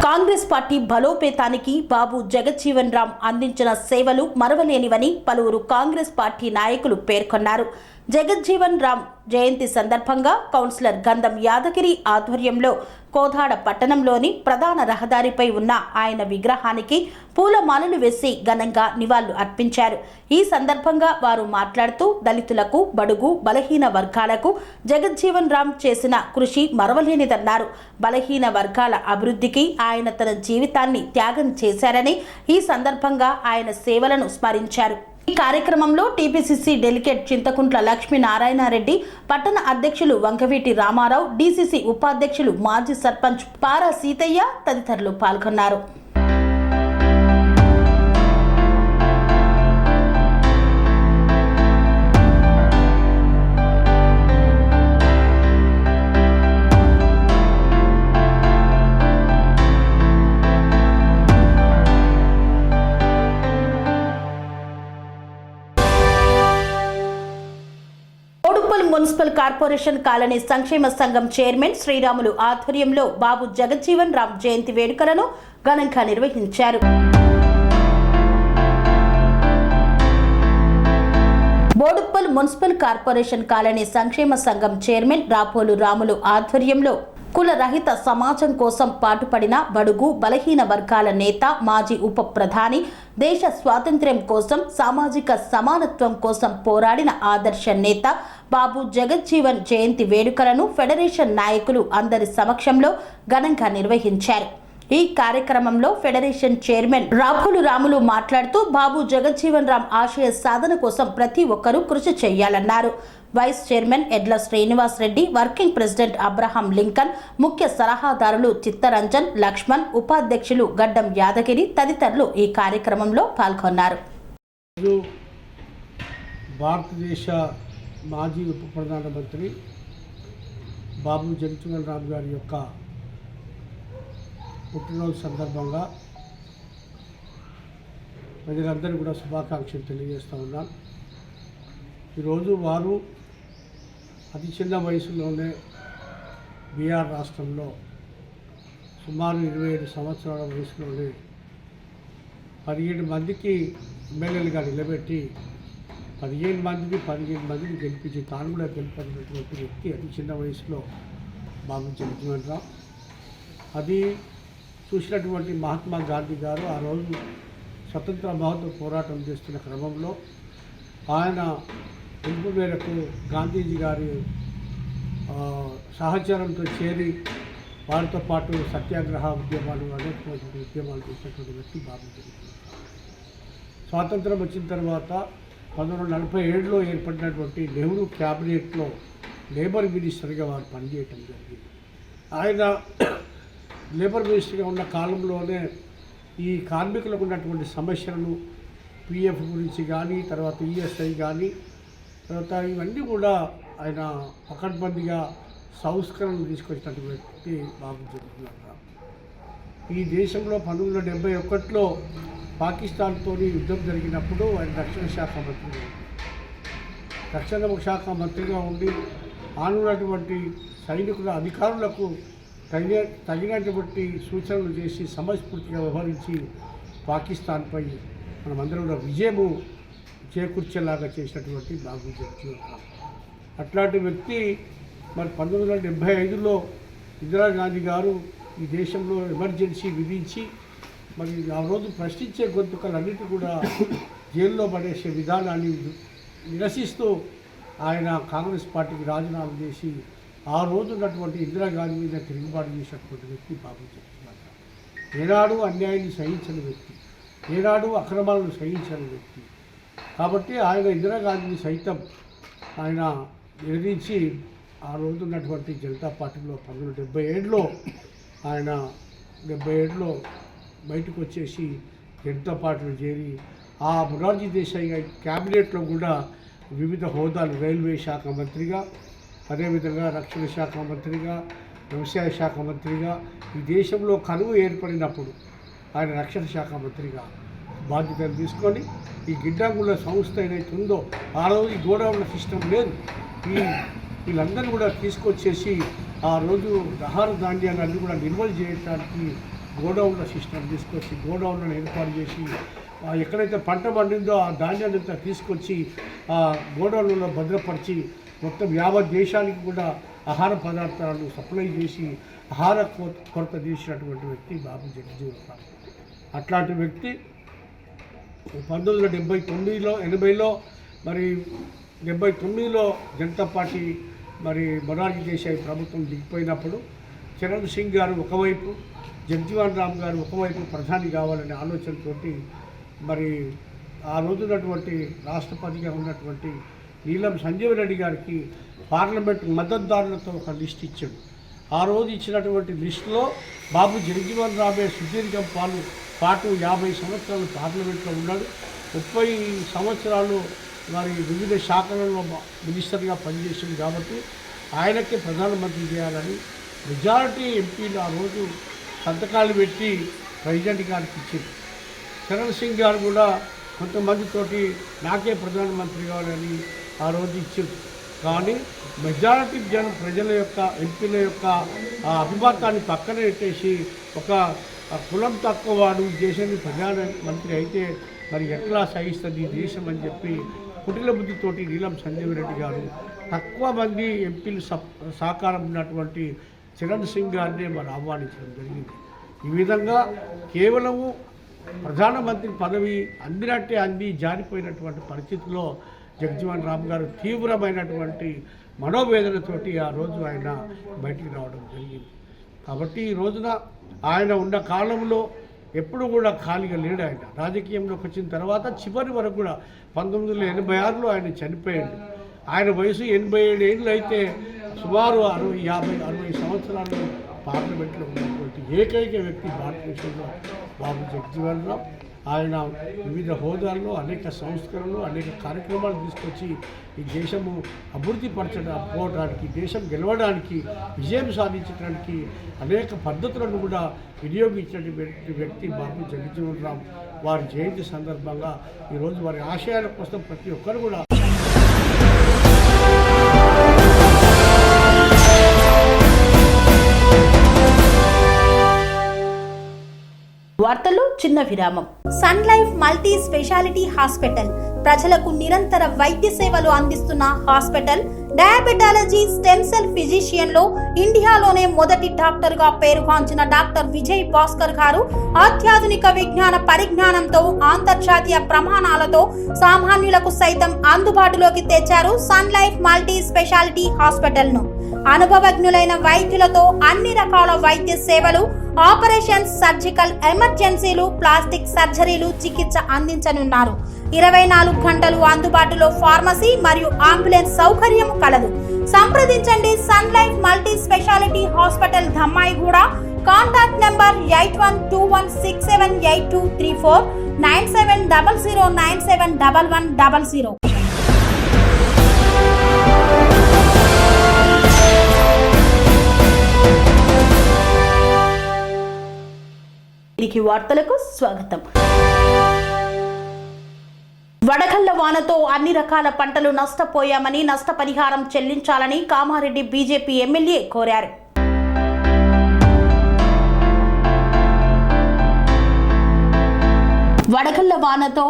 కాంగ్రెస్ పార్టీ బలోపేతానికి బాబు జగజ్జీవన్ రామ్ అందించిన సేవలు మరవలేనివని పలువురు కాంగ్రెస్ పార్టీ నాయకులు పేర్కొన్నారు. జగజ్జీవన్ రామ్ జయంతి సందర్భంగా కౌన్సిలర్ గంధం యాదగిరి ఆధ్వర్యంలో కోదాడ పట్టణంలోని ప్రధాన రహదారిపై ఉన్న ఆయన విగ్రహానికి పూలమాలలు వేసి ఘనంగా నివాళులు అర్పించారు. ఈ సందర్భంగా వారు మాట్లాడుతూ దళితులకు, బడుగు, బలహీన వర్గాలకు జగజ్జీవన్ రామ్ చేసిన కృషి మరవలేనిదన్నారు. బలహీన వర్గాల అభివృద్ధికి ఆయన తన జీవితాన్ని త్యాగం చేశారని ఈ సందర్భంగా ఆయన సేవలను స్మరించారు. ఈ కార్యక్రమంలో టీపీసీసీ డెలిగేట్ చింతకుంట్ల లక్ష్మీనారాయణరెడ్డి, పట్టణ అధ్యక్షులు వంకవీటి రామారావు, డీసీసీ ఉపాధ్యక్షులు మాజీ సర్పంచ్ పారా సీతయ్య తదితరులు పాల్గొన్నారు. మున్సిపల్ కార్పొరేషన్ కాలనీ సంక్షేమ సంఘం చైర్మన్ శ్రీరాములు ఆధ్వర్యంలో బాబు జగజ్జీవన్ రామ్ జయంతి వేడుకలను ఘనంగా నిర్వహించారు. బోడుప్పల్ మున్సిపల్ కార్పొరేషన్ కాలనీ సంక్షేమ సంఘం చైర్మన్ రాపోలు రాములు ఆధ్వర్యంలో కుల రహిత సమాజం కోసం పాటుపడిన బడుగు, బలహీన వర్గాల నేత, మాజీ ఉప ప్రధాని, దేశ స్వాతంత్ర్యం కోసం, సామాజిక సమానత్వం కోసం పోరాడిన ఆదర్శ నేత బాబు జగజ్జీవన్ జయంతి వేడుకలను ఫెడరేషన్ నాయకులు అందరి సమక్షంలో ఘనంగా నిర్వహించారు. ఈ కార్యక్రమంలో ఫెడరేషన్ చైర్మన్ రాపోలు రాములు మాట్లాడుతూ బాబు జగజ్జీవన్ రామ్ ఆశయ సాధన కోసం ప్రతి ఒక్కరూ కృషి చేయాలన్నారు. వైస్ చైర్మన్ ఎడ్ల Srinivas Reddy, working president Abraham Lincoln, ముఖ్య సలహాదారులు చిత్తరంజన్, లక్ష్మణ్, ఉపాధ్యక్షులు గడ్డం యాదగిరి తదితరులు ఈ కార్యక్రమంలో పాల్గొన్నారు. భారతదేశ మాజీ ఉప ప్రధానమంత్రి బాబు జగజ్జీవన్ రామ్ గారి యొక్క పుట్టినరోజు సందర్భంగా ప్రజలందరూ కూడా శుభాకాంక్షలు తెలియజేస్తూ ఉన్నాను. ఈరోజు వారు అతి చిన్న వయసులోనే బీహార్ రాష్ట్రంలో సుమారు 27 సంవత్సరాల వయసులోనే 17 మందికి ఎమ్మెల్యేలుగా నిలబెట్టి 15 మందిని గెలిపించి తాను కూడా గెలిపినటువంటి వ్యక్తి అతి చిన్న వయసులో బాబు జగజ్జీవన్ రామ్. అది చూసినటువంటి మహాత్మా గాంధీ గారు ఆ రోజు స్వతంత్ర భారత పోరాటం చేస్తున్న క్రమంలో ఆయన పిలుపు మేరకు గాంధీజీ గారి సహచరంతో చేరి వారితో పాటు సత్యాగ్రహ ఉద్యమాలు, అనేకటువంటి ఉద్యమాలు చేసినటువంటి వ్యక్తి బాబు జగజ్జీవన్ రామ్. స్వాతంత్రం వచ్చిన తర్వాత 1947లో ఏర్పడినటువంటి నెహ్రూ క్యాబినెట్లో లేబర్ మినిస్టర్గా వారు పనిచేయటం జరిగింది. ఆయన లేబర్ మినిస్టర్గా ఉన్న కాలంలోనే ఈ కార్మికులకు ఉన్నటువంటి సమస్యలను పిఎఫ్ గురించి కానీ, తర్వాత ఈఎస్ఐ కానీ, తర్వాత ఇవన్నీ కూడా ఆయన పకడ్బందీగా సంస్కరణలు తీసుకొచ్చినటువంటి వ్యక్తి బాబు జగజ్జీవన్ రామ్. ఈ దేశంలో 1971లో పాకిస్తాన్తో యుద్ధం జరిగినప్పుడు ఆయన రక్షణ శాఖ మంత్రిగా ఉండి ఆనున్నటువంటి సైనికుల అధికారులకు తగినటువంటి సూచనలు చేసి సమస్ఫూర్తిగా వ్యవహరించి పాకిస్తాన్పై మనమందరం కూడా విజయము చేకూర్చేలాగా చేసినటువంటి బాబు జగజ్జీవన్ రామ్. అట్లాంటి వ్యక్తి మరి 1975లో ఇందిరాగాంధీ గారు ఈ దేశంలో ఎమర్జెన్సీ విధించి మరి ఆ రోజు ప్రశ్నించే గొంతుకలన్నిటి కూడా జైల్లో పడేసే విధానాన్ని నిరసిస్తూ ఆయన కాంగ్రెస్ పార్టీకి రాజీనామా చేసి ఆ రోజు ఉన్నటువంటి ఇందిరాగాంధీ మీద తిరుగుబాటు చేసినటువంటి వ్యక్తి బాబు జగజ్జీవన్ రామ్. ఏనాడు అన్యాయాన్ని సహించని వ్యక్తి, ఏనాడు అక్రమాలను సహించని వ్యక్తి. కాబట్టి ఆయన ఇందిరాగాంధీని సైతం ఆయన ఎదిరించి ఆ రోజు ఉన్నటువంటి జనతా పార్టీలో 1977లో ఆయన 77లో బయటకు వచ్చేసి జనతా పార్టీలో చేరి ఆ మొరార్జీ దేశాయ్ క్యాబినెట్లో కూడా వివిధ హోదాలు, రైల్వే శాఖ మంత్రిగా, అదేవిధంగా రక్షణ శాఖ మంత్రిగా, వ్యవసాయ శాఖ మంత్రిగా, ఈ దేశంలో కరువు ఏర్పడినప్పుడు ఆయన రక్షణ శాఖ మంత్రిగా బాధ్యతలు తీసుకొని ఈ గిడ్డంగుల సంస్థ ఏదైతే ఉందో ఆ రోజు ఈ గోడౌన్ల సిస్టమ్ లేదు, వీళ్ళందరూ కూడా తీసుకొచ్చేసి ఆ రోజు ఆహార ధాన్యాలన్నీ కూడా నిల్వలు చేయడానికి గోడౌన్ల సిస్టమ్ తీసుకొచ్చి గోడౌన్లను ఏర్పాటు చేసి ఎక్కడైతే పంట పండిందో ఆ ధాన్యాన్ని అంతా తీసుకొచ్చి ఆ గోడౌన్లలో భద్రపరిచి మొత్తం యావత్ దేశానికి కూడా ఆహార పదార్థాలను సప్లై చేసి ఆహార కొరత తీసినటువంటి వ్యక్తి బాబు జగజ్జీవన్ రామ్. అట్లాంటి వ్యక్తి 1980లో మరి 79లో జనతా పార్టీ మరి మొరార్జీ దేశాయ్ ప్రభుత్వం దిగిపోయినప్పుడు చరణ్ సింగ్ గారు ఒకవైపు, జగజ్జీవన్ రామ్ గారు ఒకవైపు ప్రధాని కావాలనే ఆలోచనతోటి మరి ఆ రోజున్నటువంటి రాష్ట్రపతిగా ఉన్నటువంటి నీలం సంజీవ్ రెడ్డి గారికి పార్లమెంట్ మద్దతుదారులతో ఒక లిస్ట్ ఇచ్చాడు. ఆ రోజు ఇచ్చినటువంటి లిస్టులో బాబు జగజ్జీవన్ రామే సుదీర్ఘ పాటు 50 సంవత్సరాలు పార్లమెంట్లో ఉన్నాడు. 30 సంవత్సరాలు మరి వివిధ శాఖలలో మినిస్టర్గా పనిచేసింది కాబట్టి ఆయనకే ప్రధానమంత్రి చేయాలని మెజారిటీ ఎంపీలు ఆ రోజు సంతకాలు పెట్టి ప్రెసిడెంట్ గారికి ఇచ్చింది. చరణ్ సింగ్ గారు కూడా కొంతమందితోటి నాకే ప్రధానమంత్రి కావాలని ఆ రోజు ఇచ్చింది. కానీ మెజారిటీ ప్రజల యొక్క ఎంపీల యొక్క అభిమతాన్ని పక్కన పెట్టేసి ఒక కులం తక్కువ వాడు దేశానికి ప్రధానమంత్రి అయితే మరి ఎట్లా సహిస్తుంది ఈ దేశం అని చెప్పి కుటిల బుద్ధితోటి నీలం సంజీవ్ రెడ్డి గారు తక్కువ మంది ఎంపీలు సహకారం ఉన్నటువంటి చరణ్ సింగ్ గారిని మరి ఆహ్వానించడం జరిగింది. ఈ విధంగా కేవలము ప్రధానమంత్రి పదవి అందినట్టే అంది జారిపోయినటువంటి పరిస్థితిలో జగజ్జీవన్ రామ్ గారు తీవ్రమైనటువంటి మనోవేదనతోటి ఆ రోజు ఆయన బయటికి రావడం జరిగింది. కాబట్టి ఈ రోజున ఆయన ఉన్న కాలంలో ఎప్పుడు కూడా ఖాళీగా లేడు. ఆయన రాజకీయంలోకి వచ్చిన తర్వాత చివరి వరకు కూడా 1986లో ఆయన చనిపోయాడు. ఆయన వయసు 87 ఏళ్ళు అయితే సుమారు 50-60 సంవత్సరాలు పార్లమెంట్లో ఉన్నటువంటి ఏకైక వ్యక్తి భారతదేశంలో బాబు జగజ్జీవన్ రామ్. ఆయన వివిధ హోదాల్లో అనేక సంస్కరణలు, అనేక కార్యక్రమాలు తీసుకొచ్చి ఈ దేశము అభివృద్ధి పోవడానికి, దేశం గెలవడానికి, విజయం సాధించడానికి అనేక పద్ధతులను కూడా వినియోగించినటువంటి వ్యక్తి బాబు జగజ్జీవన్ రామ్. వారి జయంతి సందర్భంగా ఈరోజు వారి ఆశయాల కోసం ప్రతి ఒక్కరు కూడా వార్తల్లో చిన్న విరామం. Sun Life multi speciality hospital ప్రజలకు నిరంతర వైద్య సేవలు అందిస్తున్న hospital. Diabetology, stem cell physician లో ఇండియాలోనే మొదటి డాక్టర్ గా పేరుగాంచిన డాక్టర్ విజయ్ భాస్కర్ గారు అత్యాధునిక విజ్ఞాన పరిజ్ఞానంతో అంతర్జాతీయ ప్రమాణాలతో సామాన్యులకు సైతం అందుబాటులోకి తెచ్చారు Sun Life multi speciality hospital ను. అనుభవజ్ఞులైన వైద్యులతో అన్ని రకాల వైద్య సేవలు, ఆపరేషన్స్, సర్జికల్ ఎమర్జెన్సీలు, ప్లాస్టిక్ సర్జరీలు, చికిత్స అందించనున్నారు. 24 గంటలు అందుబాటులో ఫార్మసీ మరియు అంబులెన్స్ సౌకర్యం కలదు. సంప్రదించండి Sun Life multi speciality hospital, Dammaiguda. Contact number 8121678234, 9700971100. తిరిగి వార్తలకు స్వాగతం. వడగళ్ల వానతో అన్ని రకాల పంటలు నష్టపోయామని నష్టపరిహారం చెల్లించాలని కామారెడ్డి బీజేపీ ఎమ్మెల్యే కోరారు. వడగళ్ల వానతో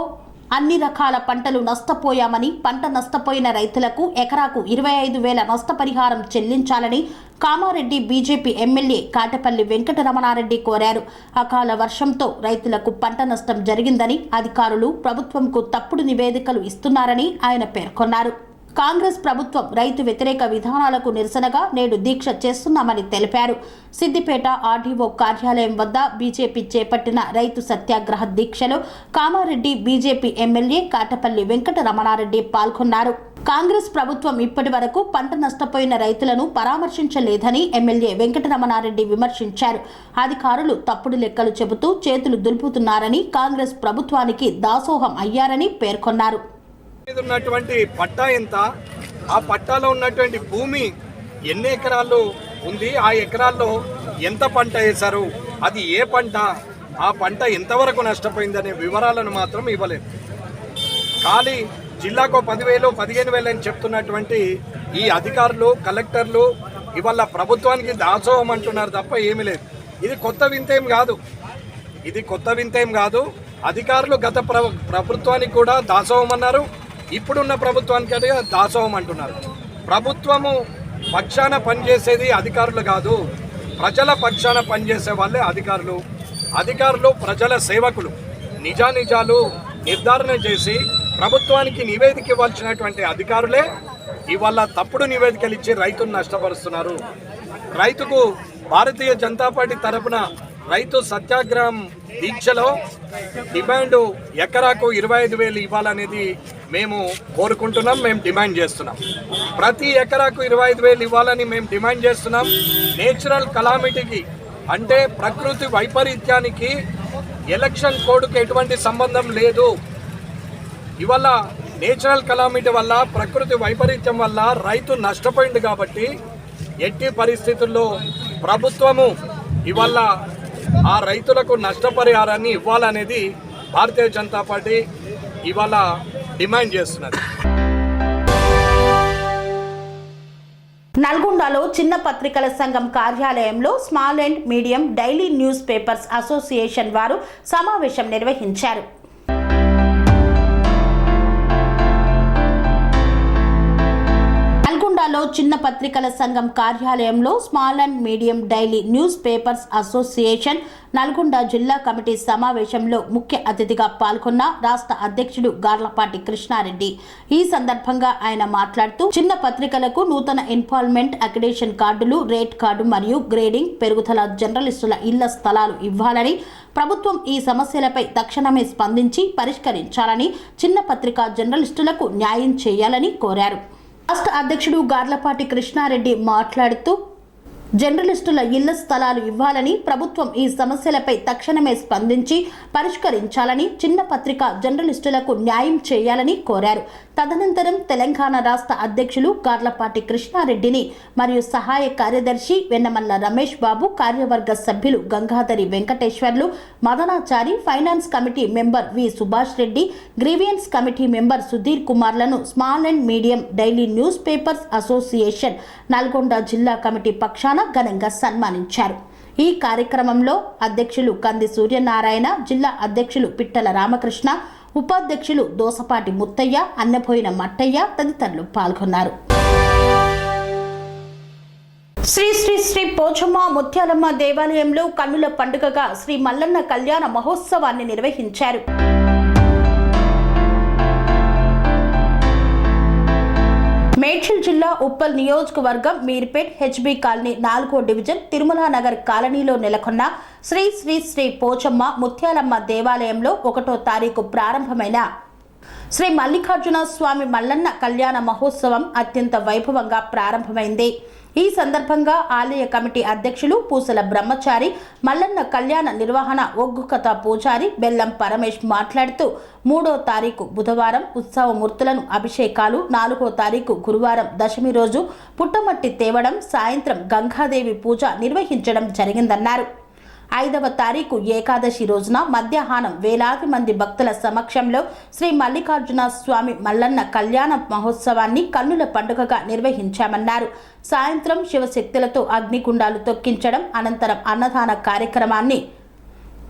అన్ని రకాల పంటలు నష్టపోయామని, పంట నష్టపోయిన రైతులకు ఎకరాకు 25,000 నష్టపరిహారం చెల్లించాలని కామారెడ్డి బీజేపీ ఎమ్మెల్యే కాటపల్లి వెంకటరమణారెడ్డి కోరారు. అకాల వర్షంతో రైతులకు పంట నష్టం జరిగిందని, అధికారులు ప్రభుత్వంకు తప్పుడు నివేదికలు ఇస్తున్నారని ఆయన పేర్కొన్నారు. కాంగ్రెస్ ప్రభుత్వం రైతు వ్యతిరేక విధానాలకు నిరసనగా నేడు దీక్ష చేస్తున్నామని తెలిపారు. సిద్దిపేట ఆర్డీఓ కార్యాలయం వద్ద బీజేపీ చేపట్టిన రైతు సత్యాగ్రహ దీక్షలో కామారెడ్డి బీజేపీ ఎమ్మెల్యే కాటపల్లి వెంకటరమణారెడ్డి పాల్గొన్నారు. కాంగ్రెస్ ప్రభుత్వం ఇప్పటి వరకు పంట నష్టపోయిన రైతులను పరామర్శించలేదని ఎమ్మెల్యే వెంకటరమణారెడ్డి విమర్శించారు. అధికారులు తప్పుడు లెక్కలు చెబుతూ చేతులు దులుపుతున్నారని, కాంగ్రెస్ ప్రభుత్వానికి దాసోహం అయ్యారని పేర్కొన్నారు. ఉన్నటువంటి పట్టా ఎంత, ఆ పట్టాలో ఉన్నటువంటి భూమి ఎన్ని ఎకరాల్లో ఉంది, ఆ ఎకరాల్లో ఎంత పంట వేశారు, అది ఏ పంట, ఆ పంట ఎంతవరకు నష్టపోయిందనే వివరాలను మాత్రం ఇవ్వలేదు. ఖాళీ జిల్లాకు 10,000 15,000 అని చెప్తున్నటువంటి ఈ అధికారులు, కలెక్టర్లు ఇవాళ ప్రభుత్వానికి దాసోహం అంటున్నారు తప్ప ఏమీ లేదు. ఇది కొత్త వింతేం కాదు. అధికారులు గత ప్రభుత్వానికి కూడా దాసోహం అన్నారు, ఇప్పుడున్న ప్రభుత్వానికి అయితే దాసోహం అంటున్నారు. ప్రభుత్వము పక్షాన పనిచేసేది అధికారులు కాదు, ప్రజల పక్షాన పనిచేసే వాళ్ళే అధికారులు. అధికారులు ప్రజల సేవకులు. నిజానిజాలు నిర్ధారణ చేసి ప్రభుత్వానికి నివేదిక ఇవ్వాల్సినటువంటి అధికారులే ఇవాళ తప్పుడు నివేదికలు ఇచ్చి రైతును నష్టపరుస్తున్నారు. రైతుకు భారతీయ జనతా పార్టీ తరఫున రైతు సత్యాగ్రహం దీక్షలో డిమాండ్ ఎకరాకు 25,000 ఇవ్వాలనేది మేము కోరుకుంటున్నాం, మేము డిమాండ్ చేస్తున్నాం. ప్రతి ఎకరాకు 25,000 ఇవ్వాలని మేము డిమాండ్ చేస్తున్నాం. నేచురల్ కలామిటీకి అంటే ప్రకృతి వైపరీత్యానికి ఎలక్షన్ కోడ్కి ఎటువంటి సంబంధం లేదు. ఇవాళ నేచురల్ కలామిటీ వల్ల ప్రకృతి వైపరీత్యం వల్ల రైతు నష్టపోయింది కాబట్టి ఎట్టి పరిస్థితుల్లో ప్రభుత్వము ఇవాళ ఆ రైతులకు నష్టపరిహారాన్ని ఇవ్వాలనేది భారతీయ జనతా పార్టీ ఇవాళ డిమాండ్ చేస్తున్నది. నల్గొండలో చిన్న పత్రికల సంఘం కార్యాలయంలో small and medium daily newspapers association వారు సమావేశం నిర్వహించారు. నల్గొండలో చిన్న పత్రికల సంఘం కార్యాలయంలో small and medium daily newspapers association Nalgonda జిల్లా కమిటీ సమావేశంలో ముఖ్య అతిథిగా పాల్గొన్న రాష్ట్ర అధ్యక్షుడు గార్లపాటి కృష్ణారెడ్డి. ఈ సందర్భంగా ఆయన మాట్లాడుతూ చిన్న పత్రికలకు నూతన ఇన్వాల్వ్మెంట్ అక్రిడేషన్ కార్డులు, రేట్ కార్డు మరియు గ్రేడింగ్, పెరుగుదల జర్నలిస్టుల ఇళ్ల స్థలాలు ఇవ్వాలని, ప్రభుత్వం ఈ సమస్యలపై తక్షణమే స్పందించి పరిష్కరించాలని, చిన్న పత్రికా జర్నలిస్టులకు న్యాయం చేయాలని కోరారు. రాష్ట్ర అధ్యక్షుడు గార్లపాటి కృష్ణారెడ్డి మాట్లాడుతూ జర్నలిస్టుల ఇళ్ల స్థలాలు ఇవ్వాలని, ప్రభుత్వం ఈ సమస్యలపై తక్షణమే స్పందించి పరిష్కరించాలని, చిన్న పత్రిక జర్నలిస్టులకు న్యాయం చేయాలని కోరారు. తదనంతరం తెలంగాణ రాష్ట్ర అధ్యక్షులు గార్లపాటి కృష్ణారెడ్డిని మరియు సహాయ కార్యదర్శి వెన్నమల్ల రమేష్ బాబు, కార్యవర్గ సభ్యులు Gangadhari Venkateswarlu, Madanachari, finance committee member V Subhash Reddy, grievance committee member Sudheer కుమార్లను small and medium daily newspapers association Nalgonda జిల్లా కమిటీ పక్షాన ఘనంగా సన్మానించారు. ఈ కార్యక్రమంలో అధ్యక్షులు కంది సూర్యనారాయణ, జిల్లా అధ్యక్షులు పిట్టల రామకృష్ణ, ఉపాధ్యక్షులు దోసపాటి ముత్తయ్య, అన్నపోయిన మట్టయ్య తదితరులు పాల్గొన్నారు. శ్రీ శ్రీ శ్రీ పోచమ్మ ముత్యాలమ్మ దేవాలయంలో కన్నుల పండుగగా శ్రీ మల్లన్న కళ్యాణ మహోత్సవాన్ని నిర్వహించారు. మేడ్చల్ జిల్లా ఉప్పల్ నియోజకవర్గం మీర్పేట్ హెచ్బి కాలనీ 4వ డివిజన్ తిరుమల నగర్ కాలనీలో నెలకొన్న శ్రీ శ్రీ శ్రీ పోచమ్మ ముత్యాలమ్మ దేవాలయంలో 1వ తారీఖు ప్రారంభమైన శ్రీ మల్లికార్జున స్వామి మల్లన్న కళ్యాణ మహోత్సవం అత్యంత వైభవంగా ప్రారంభమైంది. ఈ సందర్భంగా ఆలయ కమిటీ అధ్యక్షులు పూసల బ్రహ్మచారి, మల్లన్న కళ్యాణ నిర్వహణ ఒగ్గుకథ పూజారి బెల్లం పరమేష్ మాట్లాడుతూ 3వ తారీఖు బుధవారం ఉత్సవమూర్తులను అభిషేకాలు, 4వ తారీఖు గురువారం దశమి రోజు పుట్టమట్టి తేవడం, సాయంత్రం గంగాదేవి పూజ నిర్వహించడం జరిగిందన్నారు. 5వ తారీఖు ఏకాదశి రోజున మధ్యాహ్నం వేలాది మంది భక్తుల సమక్షంలో శ్రీ మల్లికార్జున స్వామి మల్లన్న కళ్యాణ మహోత్సవాన్ని కన్నుల పండుగగా నిర్వహించామన్నారు. సాయంత్రం శివశక్తులతో అగ్నిగుండాలు తొక్కించడం, అనంతరం అన్నదాన కార్యక్రమాన్ని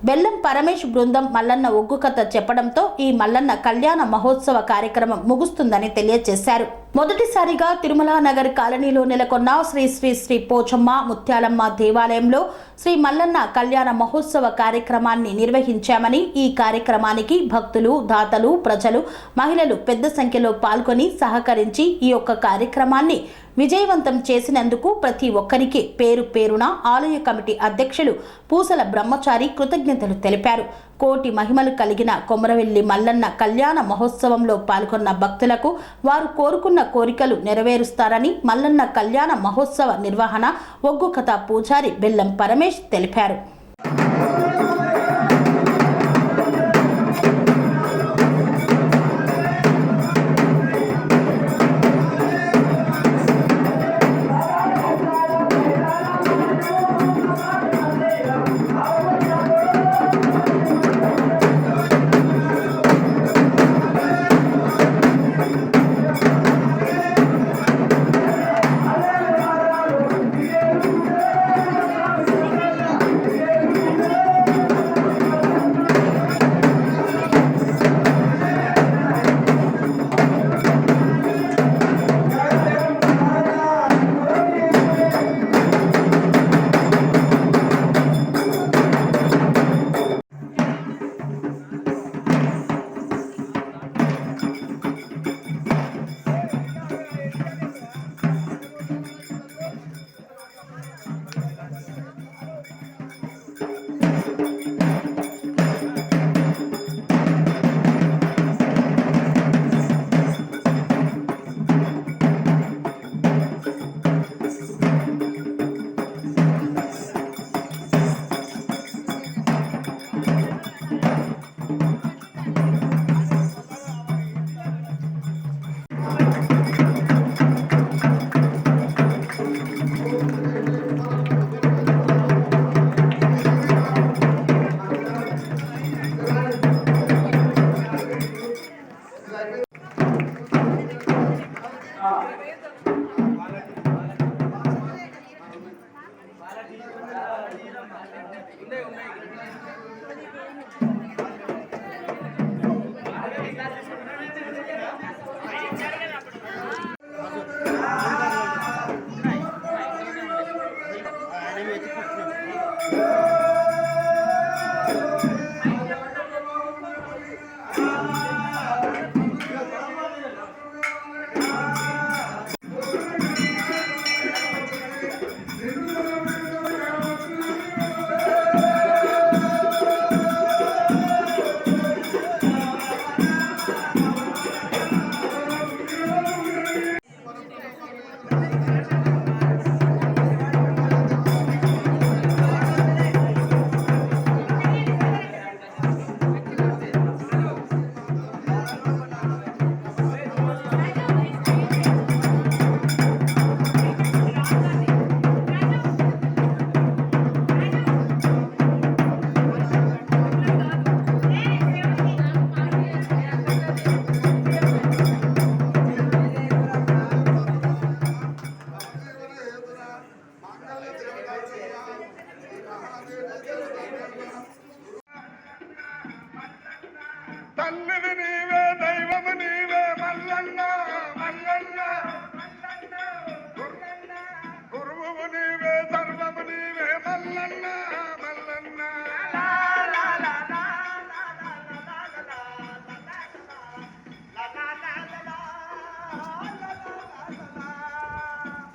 బెల్లం పరమేష్ బృందం మల్లన్న ఒగ్గు కథ చెప్పడంతో ఈ మల్లన్న కళ్యాణ మహోత్సవ కార్యక్రమం ముగుస్తుందని తెలియజేశారు. మొదటిసారిగా తిరుమల నగర్ కాలనీలో నెలకొన్న శ్రీ శ్రీ శ్రీ పోచమ్మ ముత్యాలమ్మ దేవాలయంలో శ్రీ మల్లన్న కళ్యాణ మహోత్సవ కార్యక్రమాన్ని నిర్వహించామని, ఈ కార్యక్రమానికి భక్తులు, దాతలు, ప్రజలు, మహిళలు పెద్ద సంఖ్యలో పాల్గొని సహకరించి ఈ యొక్క కార్యక్రమాన్ని విజయవంతం చేసినందుకు ప్రతి ఒక్కరికి పేరు పేరున ఆలయ కమిటీ అధ్యక్షులు పూసల బ్రహ్మచారి కృతజ్ఞతలు తెలిపారు. కోటి మహిమలు కలిగిన కొమరవెల్లి మల్లన్న కళ్యాణ మహోత్సవంలో పాల్గొన్న భక్తులకు వారు కోరుకున్న కోరికలు నెరవేరుస్తారని మల్లన్న కళ్యాణ మహోత్సవ నిర్వహణ ఒగ్గు కథ పూజారి బెల్లం పరమేష్ తెలిపారు.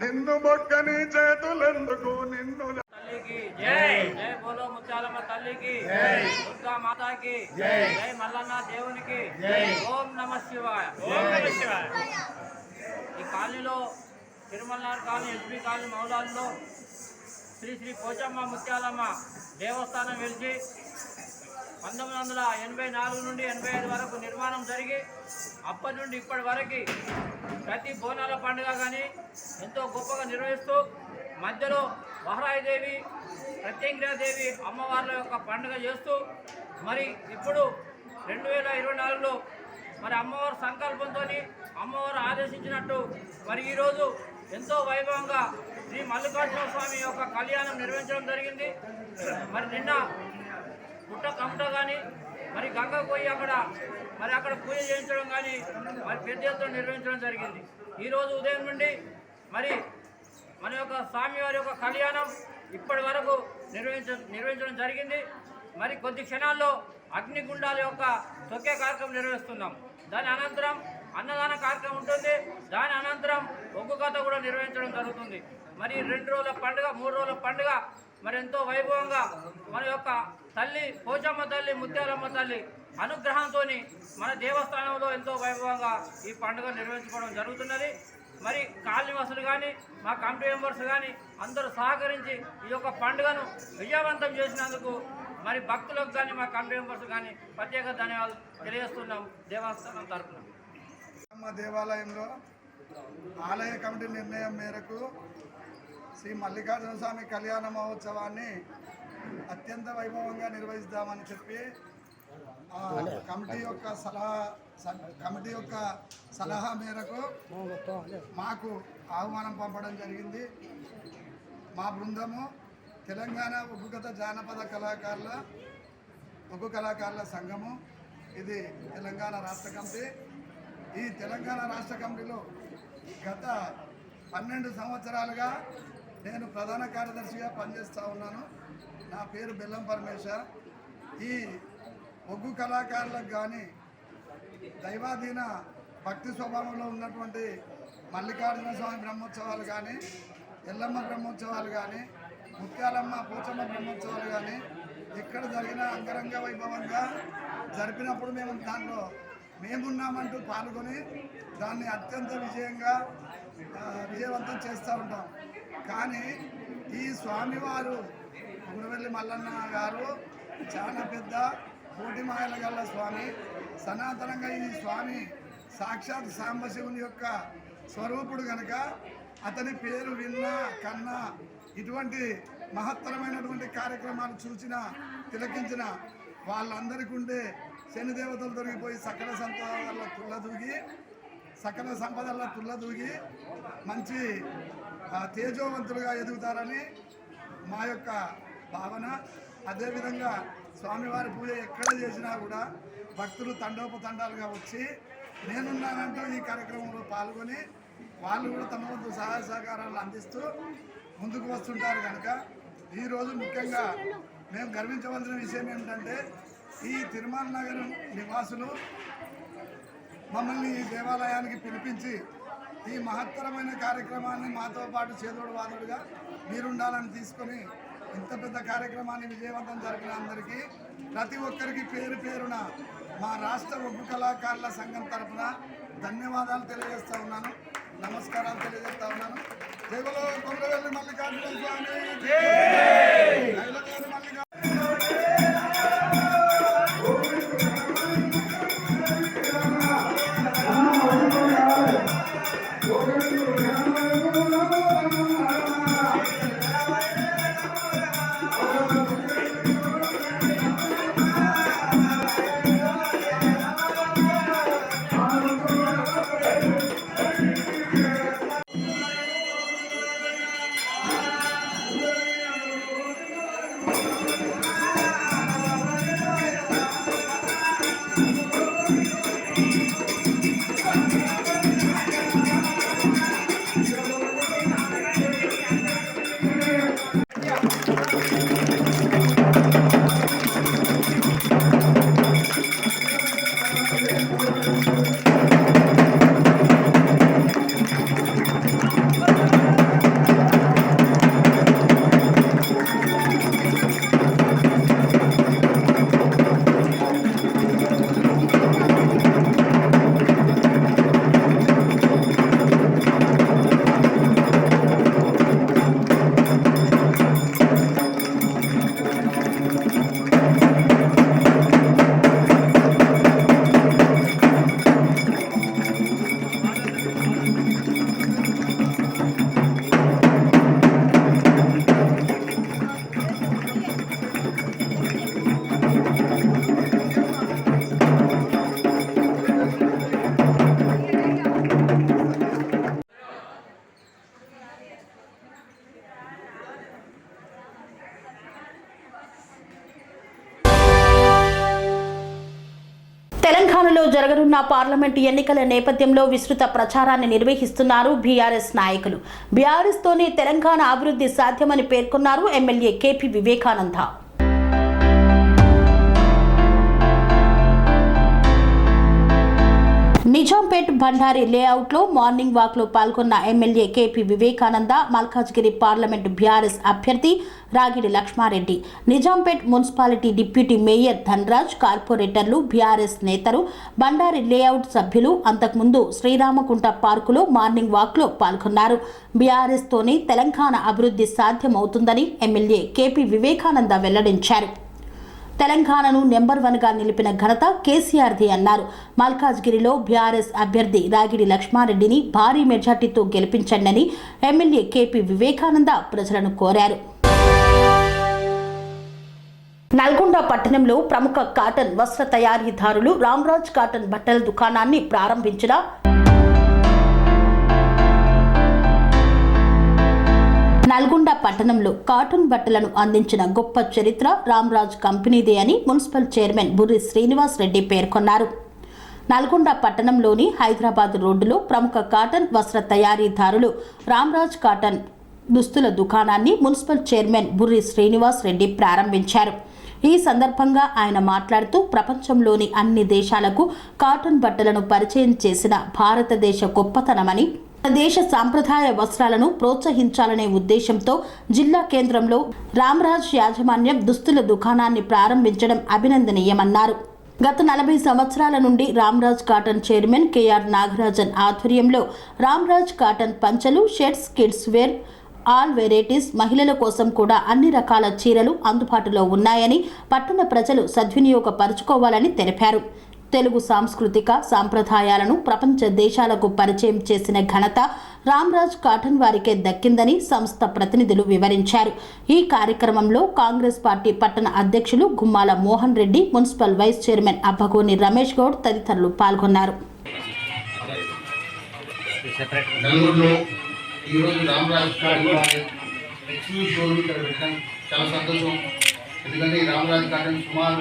నిన్ను మొక్కని చేతులెందుకు నిన్ను తల్లికి జై జై బోలో ముత్యాలమ్మ తల్లికి జై దుర్గా మాతాకి జై జై మల్లన్న దేవునికి జై ఓం నమ శివాయ ఓం నమ శివాయ. ఈ కాలనీలో తిరుమలనార్ కాలనీ ఎస్పీ కాలనీ మౌలాల్లో శ్రీ శ్రీ పోచమ్మ ముత్యాలమ్మ దేవస్థానం వెలిసి 1984 నుండి 85 వరకు నిర్మాణం జరిగి అప్పటి నుండి ఇప్పటి వరకు ప్రతి బోనాల పండుగ కానీ ఎంతో గొప్పగా నిర్వహిస్తూ మధ్యలో వహరాయిదేవి ప్రత్యంగిరాదేవి అమ్మవార్ల యొక్క పండుగ చేస్తూ మరి ఇప్పుడు 2024లో మరి అమ్మవారి సంకల్పంతో అమ్మవారు ఆదేశించినట్టు మరి ఈరోజు ఎంతో వైభవంగా శ్రీ మల్లికార్జున స్వామి యొక్క కళ్యాణం నిర్వహించడం జరిగింది. మరి నిన్న పుట్ట కమట కానీ మరి గంగకు పోయి అక్కడ పూజ చేయించడం కానీ మరి పెద్ద ఎత్తున నిర్వహించడం జరిగింది. ఈరోజు ఉదయం నుండి మరి మన యొక్క స్వామివారి యొక్క కళ్యాణం ఇప్పటి వరకు నిర్వహించడం జరిగింది. మరి కొద్ది క్షణాల్లో అగ్నిగుండాల యొక్క తొక్కే కార్యక్రమం నిర్వహిస్తున్నాం. దాని అనంతరం అన్నదాన కార్యక్రమం ఉంటుంది. దాని అనంతరం ఒగ్గు కథ కూడా నిర్వహించడం జరుగుతుంది. మరి 2 రోజుల పండుగ 3 రోజుల పండుగ మరి ఎంతో వైభవంగా మన యొక్క తల్లి పోచమ్మ తల్లి ముత్యాలమ్మ తల్లి అనుగ్రహంతో మన దేవస్థానంలో ఎంతో వైభవంగా ఈ పండుగ నిర్వహించుకోవడం జరుగుతున్నది. మరి కాలనీవాసులు కానీ మా కమిటీ మెంబర్స్ కానీ అందరూ సహకరించి ఈ యొక్క పండుగను విజయవంతం చేసినందుకు మరి భక్తులకు కానీ మా కమిటీ మెంబర్స్ కానీ ప్రత్యేక ధన్యవాదాలు తెలియజేస్తున్నాం దేవస్థానం తరఫున. దేవాలయంలో ఆలయ కమిటీ నిర్ణయం మేరకు శ్రీ మల్లికార్జున స్వామి కళ్యాణ మహోత్సవాన్ని అత్యంత వైభవంగా నిర్వహిస్తామని చెప్పి కమిటీ యొక్క సలహా మేరకు మాకు ఆహ్వానం పంపడం జరిగింది. మా బృందము తెలంగాణ ఒగ్గుకథ జానపద ఒగ్గు కళాకారుల సంఘము, ఇది తెలంగాణ రాష్ట్ర కమిటీ. ఈ తెలంగాణ రాష్ట్ర కమిటీలో గత 12 సంవత్సరాలుగా నేను ప్రధాన కార్యదర్శిగా పనిచేస్తూ ఉన్నాను. నా పేరు బెల్లం పరమేశ్వర్. ఈ ఒగ్గు కళాకారులకు కానీ దైవాధీన భక్తి స్వభావంలో ఉన్నటువంటి మల్లికార్జున స్వామి బ్రహ్మోత్సవాలు కానీ, ఎల్లమ్మ బ్రహ్మోత్సవాలు కానీ, ముత్యాలమ్మ పోచమ్మ బ్రహ్మోత్సవాలు కానీ ఎక్కడ జరిగినా అంగరంగ వైభవంగా జరిపినప్పుడు మేము దాంట్లో మేమున్నామంటూ పాల్గొని దాన్ని అత్యంత విజయవంతం చేస్తూ ఉంటాం. కానీ ఈ స్వామివారు గుడివెల్లి మల్లన్న గారు చాలా పెద్ద కోటి మాయల గల్ల స్వామి. సనాతనంగా ఈ స్వామి సాక్షాత్ సాంబశివుని యొక్క స్వరూపుడు కనుక అతని పేరు విన్నా కన్నా ఇటువంటి మహత్తరమైనటువంటి కార్యక్రమాలు చూసిన తిలకించిన వాళ్ళందరికీ ఉండే శనిదేవతలు దొరికిపోయి సకల సంపదల్లో తుల్లదూగి మంచి తేజోవంతులుగా ఎదుగుతారని మా యొక్క భావన. అదేవిధంగా స్వామివారి పూజ ఎక్కడ చేసినా కూడా భక్తులు తండోపతండాలుగా వచ్చి నేనున్నానంటూ ఈ కార్యక్రమంలో పాల్గొని వాళ్ళు కూడా తమ వంతు సహాయ సహకారాలు అందిస్తూ ముందుకు వస్తుంటారు. కనుక ఈరోజు ముఖ్యంగా మేము గర్వించవలసిన విషయం ఏమిటంటే ఈ తిరుమల నగరం నివాసులు మమ్మల్ని ఈ దేవాలయానికి పిలిపించి ఈ మహత్తరమైన కార్యక్రమాన్ని మాతో పాటు చేదోడు వాదోడుగా మీరుండాలని తీసుకొని ఇంత పెద్ద కార్యక్రమాన్ని విజయవంతం జరిపిన అందరికీ ప్రతి ఒక్కరికి పేరు పేరున మా రాష్ట్ర ఒగ్గు కళాకారుల సంఘం తరఫున ధన్యవాదాలు తెలియజేస్తూ ఉన్నాను, నమస్కారాలు తెలియజేస్తూ ఉన్నాను. జైలో కొమరవెల్లి మల్లికార్జున స్వామి. జరగనున్న పార్లమెంటు ఎన్నికల నేపథ్యంలో విస్తృత ప్రచారాన్ని నిర్వహిస్తున్నారు బీఆర్ఎస్ నాయకులు. బీఆర్ఎస్ తోనే తెలంగాణ అభివృద్ధి సాధ్యమని పేర్కొన్నారు ఎమ్మెల్యే కేపీ వివేకానంద. నిజాంపేట్ బండారి లేఅవుట్లో మార్నింగ్ వాక్లో పాల్గొన్న MLA KP Vivekananda Malkajgiri parliament BRS అభ్యర్థి Ragidi Lakshma Reddy, Nizampet municipality deputy mayor Dhanraj, కార్పొరేటర్లు, బీఆర్ఎస్ నేతలు, బండారి లేఅవుట్ సభ్యులు అంతకుముందు శ్రీరామకుంట పార్కులో మార్నింగ్ వాక్లో పాల్గొన్నారు. బీఆర్ఎస్ తోనే తెలంగాణ అభివృద్ధి సాధ్యమవుతుందని ఎమ్మెల్యే కేపీ వివేకానంద వెల్లడించారు. తెలంగాణను నెంబర్ 1గా నిలిపిన ఘనత కేసీఆర్ది అన్నారు. మల్కాజ్గిరిలో బీఆర్ఎస్ అభ్యర్థి రాగిడి లక్ష్మారెడ్డిని భారీ మెజార్టీతో గెలిపించండని ఎమ్మెల్యే కేపీ వివేకానంద ప్రజలను కోరారు. నల్గొండ పట్టణంలో ప్రముఖ కాటన్ వస్త్ర తయారీదారులు రామ్రాజ్ కాటన్ బట్టల దుకాణాన్ని ప్రారంభించిన నల్గొండ పట్టణంలో కాటన్ బట్టలను అందించిన గొప్ప చరిత్ర రామ్రాజ్ కంపెనీదే అని మున్సిపల్ చైర్మన్ బుర్రి శ్రీనివాస్ రెడ్డి పేర్కొన్నారు. నల్గొండ పట్టణంలోని హైదరాబాద్ రోడ్డులో ప్రముఖ కాటన్ వస్త్ర తయారీదారులు రామ్రాజ్ కాటన్ దుస్తుల దుకాణాన్ని మున్సిపల్ చైర్మన్ బుర్రి శ్రీనివాస్ రెడ్డి ప్రారంభించారు. ఈ సందర్భంగా ఆయన మాట్లాడుతూ ప్రపంచంలోని అన్ని దేశాలకు కాటన్ బట్టలను పరిచయం చేసిన భారతదేశ గొప్పతనమని, దేశ సాంప్రదాయ వస్త్రాలను ప్రోత్సహించాలనే ఉద్దేశంతో జిల్లా కేంద్రంలో రామ్రాజ్ యాజమాన్యం దుస్తుల దుకాణాన్ని ప్రారంభించడం అభినందనీయమన్నారు. గత 40 సంవత్సరాల నుండి Ramraj cotton chairman KR Nagarajan ఆధ్వర్యంలో రామ్రాజ్ కాటన్ పంచలు, shirts, kids wear, all varieties, మహిళల కోసం కూడా అన్ని రకాల చీరలు అందుబాటులో ఉన్నాయని పట్టణ ప్రజలు సద్వినియోగపరుచుకోవాలని తెలిపారు. తెలుగు సాంస్కృతిక సాంప్రదాయాలను ప్రపంచ దేశాలకు పరిచయం చేసిన ఘనత రామ్రాజ్ కాటన్ వారికే దక్కిందని సంస్థ ప్రతినిధులు వివరించారు. ఈ కార్యక్రమంలో కాంగ్రెస్ పార్టీ పట్టణ అధ్యక్షులు Gummala Mohan Reddy, municipal vice chairman Abbagoni Ramesh Goud తదితరులు పాల్గొన్నారు. ఎందుకంటే ఈ రామరాజ్ కాటన్ సుమారు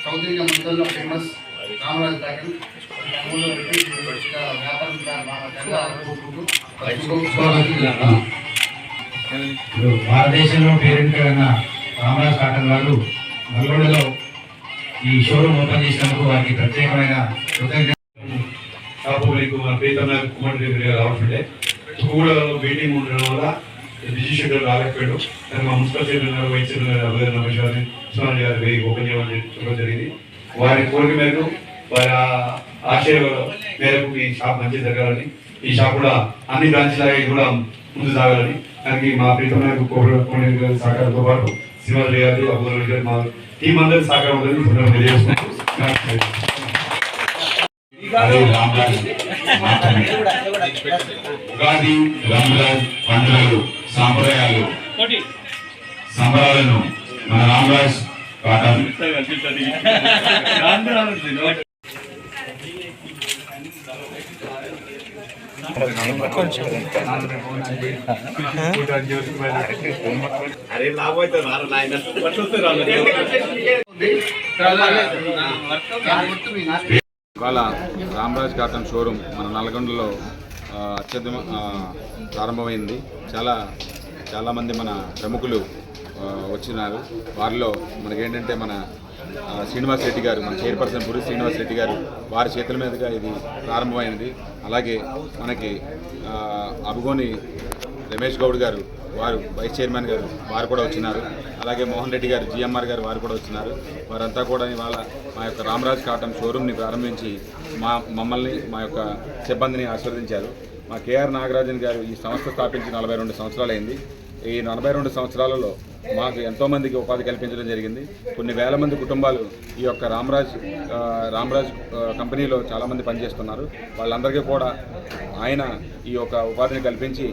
సౌత్ ఇండియా మొత్తంలో ఫేమస్ రామరాజ్ కాటన్ భారతదేశంలో పేరెంట్గా రామరాజ్ కాటన్ వారు నల్గొండలో ఈ షోరూమ్ ఓపెన్ చేసినందుకు వారికి ప్రత్యేకమైన కృతజ్ఞతలు. షాపులకు మన ప్రీతమైన కుమార్ దగ్గర రావాల్సిందే కూడా మీటింగ్ ఉండడం వల్ల బిజీ షెడ్యూల్ రాలేకపోయాడు. కానీ మా మున్సిపల్ చైర్మన్ గారు, వైస్ చైర్మన్ గారు అభయ రమేష్ గారిని సునాలి గారి ఓపెన్ చేయమని చెప్పడం జరిగింది. వారి కోరిక మేరకు, వారి ఆశయ మేరకు ఈ షాప్ మంచి జరగాలని, ఈ షాప్ కూడా అన్ని బ్రాంచ్ లాగా కూడా ముందు సాగాలని, దానికి మా ప్రీతమైన కోటి సహకారంతో పాటు శ్రీనివాస్ గారి, అబ్బుల్ గారి, మా టీం అందరి సహకారం ఉందని తెలియజేస్తున్నాం. ఉగాది, రంజాన్ పండుగలు, సాంప్రదాయాలు, సంబరాలను మన రామ్రాజ్ కాటన్ ఇవాళ రామ్రాజ్ కాటన్ షోరూమ్ మన నల్గొండలో అత్యధిక ప్రారంభమైంది. చాలామంది మన ప్రముఖులు వచ్చినారు. వారిలో మనకేంటంటే మన శ్రీనివాస్ రెడ్డి గారు, మన చైర్పర్సన్ పురి శ్రీనివాస్ రెడ్డి గారు, వారి చేతుల మీదుగా ఇది ప్రారంభమైనది. అలాగే మనకి అబ్బగోని రమేష్ గౌడ్ గారు, వారు వైస్ చైర్మన్ గారు, వారు కూడా వచ్చినారు. అలాగే మోహన్ రెడ్డి గారు, జిఎంఆర్ గారు, వారు కూడా వచ్చినారు. వారంతా కూడా ఇవాళ మా యొక్క రామ్రాజ్ కాటన్ షోరూమ్ని ప్రారంభించి మమ్మల్ని, మా యొక్క సిబ్బందిని ఆశీర్వదించారు. మా కేఆర్ నాగరాజన్ గారు ఈ సంస్థ స్థాపించి 42 సంవత్సరాలైంది. ఈ 42 సంవత్సరాలలో మాకు ఎంతోమందికి ఉపాధి కల్పించడం జరిగింది. కొన్ని వేల మంది కుటుంబాలు ఈ యొక్క రామ్రాజ్ కంపెనీలో చాలామంది పనిచేస్తున్నారు. వాళ్ళందరికీ కూడా ఆయన ఈ యొక్క ఉపాధిని కల్పించి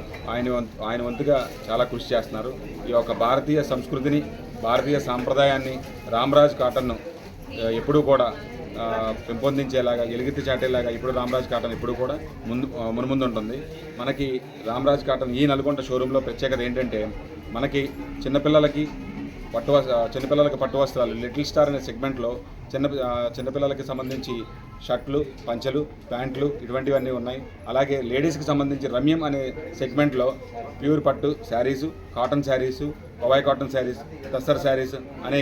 ఆయన వంతుగా చాలా కృషి చేస్తున్నారు. ఈ యొక్క భారతీయ సంస్కృతిని, భారతీయ సాంప్రదాయాన్ని, రామ్రాజ్ కాటన్ను ఎప్పుడూ కూడా పెంపొందించేలాగా, ఎలుగెత్తి చాటేలాగా ఇప్పుడు రామ్రాజ్ కాటన్ ఇప్పుడు కూడా మున్ముందు ఉంటుంది. మనకి రామ్రాజ్ కాటన్ ఈ నల్గొండ షోరూంలో ప్రత్యేకత ఏంటంటే, మనకి చిన్నపిల్లలకి పట్టు వస్త్రాలు, లిటిల్ స్టార్ అనే సెగ్మెంట్లో చిన్నపిల్లలకి సంబంధించి షర్ట్లు, పంచెలు, ప్యాంట్లు ఇటువంటివన్నీ ఉన్నాయి. అలాగే లేడీస్కి సంబంధించి రమ్యం అనే సెగ్మెంట్లో ప్యూర్ పట్టు శారీసు, కాటన్ శారీసు, పవాయ్ కాటన్ శారీస్, టస్సర్ శారీస్ అనే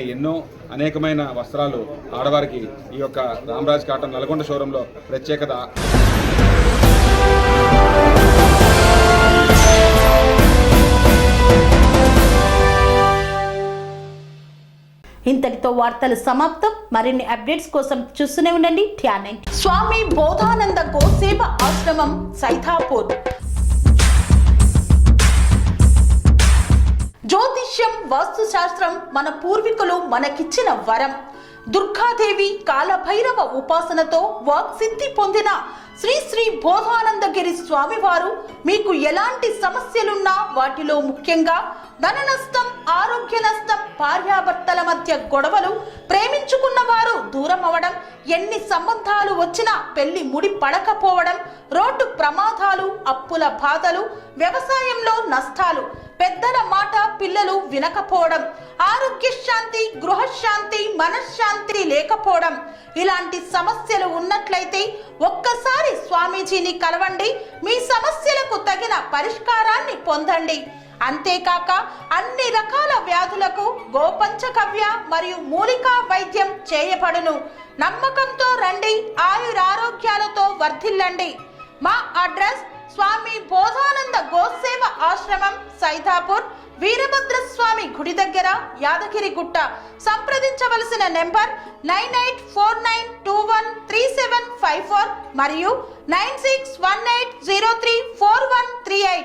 అనేకమైన వస్త్రాలు ఆడవారికి ఈ యొక్క రామరాజ్ కాటన్ నల్గొండ షోరూంలో ప్రత్యేకత. ఇంతటితో వార్తలు సమాప్తం. మరిన్ని అప్డేట్స్ కోసం చూస్తూనే ఉండండి TR9. స్వామి బోధానంద గోసేవ ఆశ్రమం సైథాపూర్. జ్యోతిష్యం, వాస్తుశాస్త్రం మన పూర్వీకులు మనకిచ్చిన వరం. దుర్గాదేవి, కాలభైరవ ఉపాసనతో వాక్సిద్ధి పొందిన శ్రీ శ్రీ బోధానందగిరి స్వామివారు మీకు ఎలాంటి సమస్యలున్నా, వాటిలో ముఖ్యంగా ధన నష్టం, ఆరోగ్య నష్టం, భార్యాభర్తల మధ్య గొడవలు, ప్రేమించుకున్న వారు దూరం అవడం, ఎన్ని సంబంధాలు వచ్చినా పెళ్లి ముడి పడకపోవడం, రోడ్డు ప్రమాదాలు, అప్పుల బాధలు, వ్యవసాయంలో నష్టాలు, పెద్దల మాట పిల్లలు వినకపోవడం, ఆరోగ్య శాంతి, గృహశాంతి, మనశ్శాంతి లేకపోవడం, ఇలాంటి సమస్యలు ఉన్నట్లయితే ఒక్కసారి స్వామీజీని కలవండి. మీ సమస్యలకు తగిన పరిష్కారాన్ని పొందండి. అంతేకాక అన్ని రకాల వ్యాధులకు గోపంచకవ్య మరియు మూలికా వైద్యం చేయబడును. నమ్మకంతో రండి, ఆయురారోగ్యాలతో వర్ధిల్లండి. మా అడ్రస్ స్వామి బోధానంద గోసేవ ఆశ్రమం, సైథాపూర్, వీరభద్రస్వామి గుడి దగ్గర, యాదగిరిగుట్ట. సంప్రదించవలసిన నెంబర్ 9849213754 మరియు 9618034138.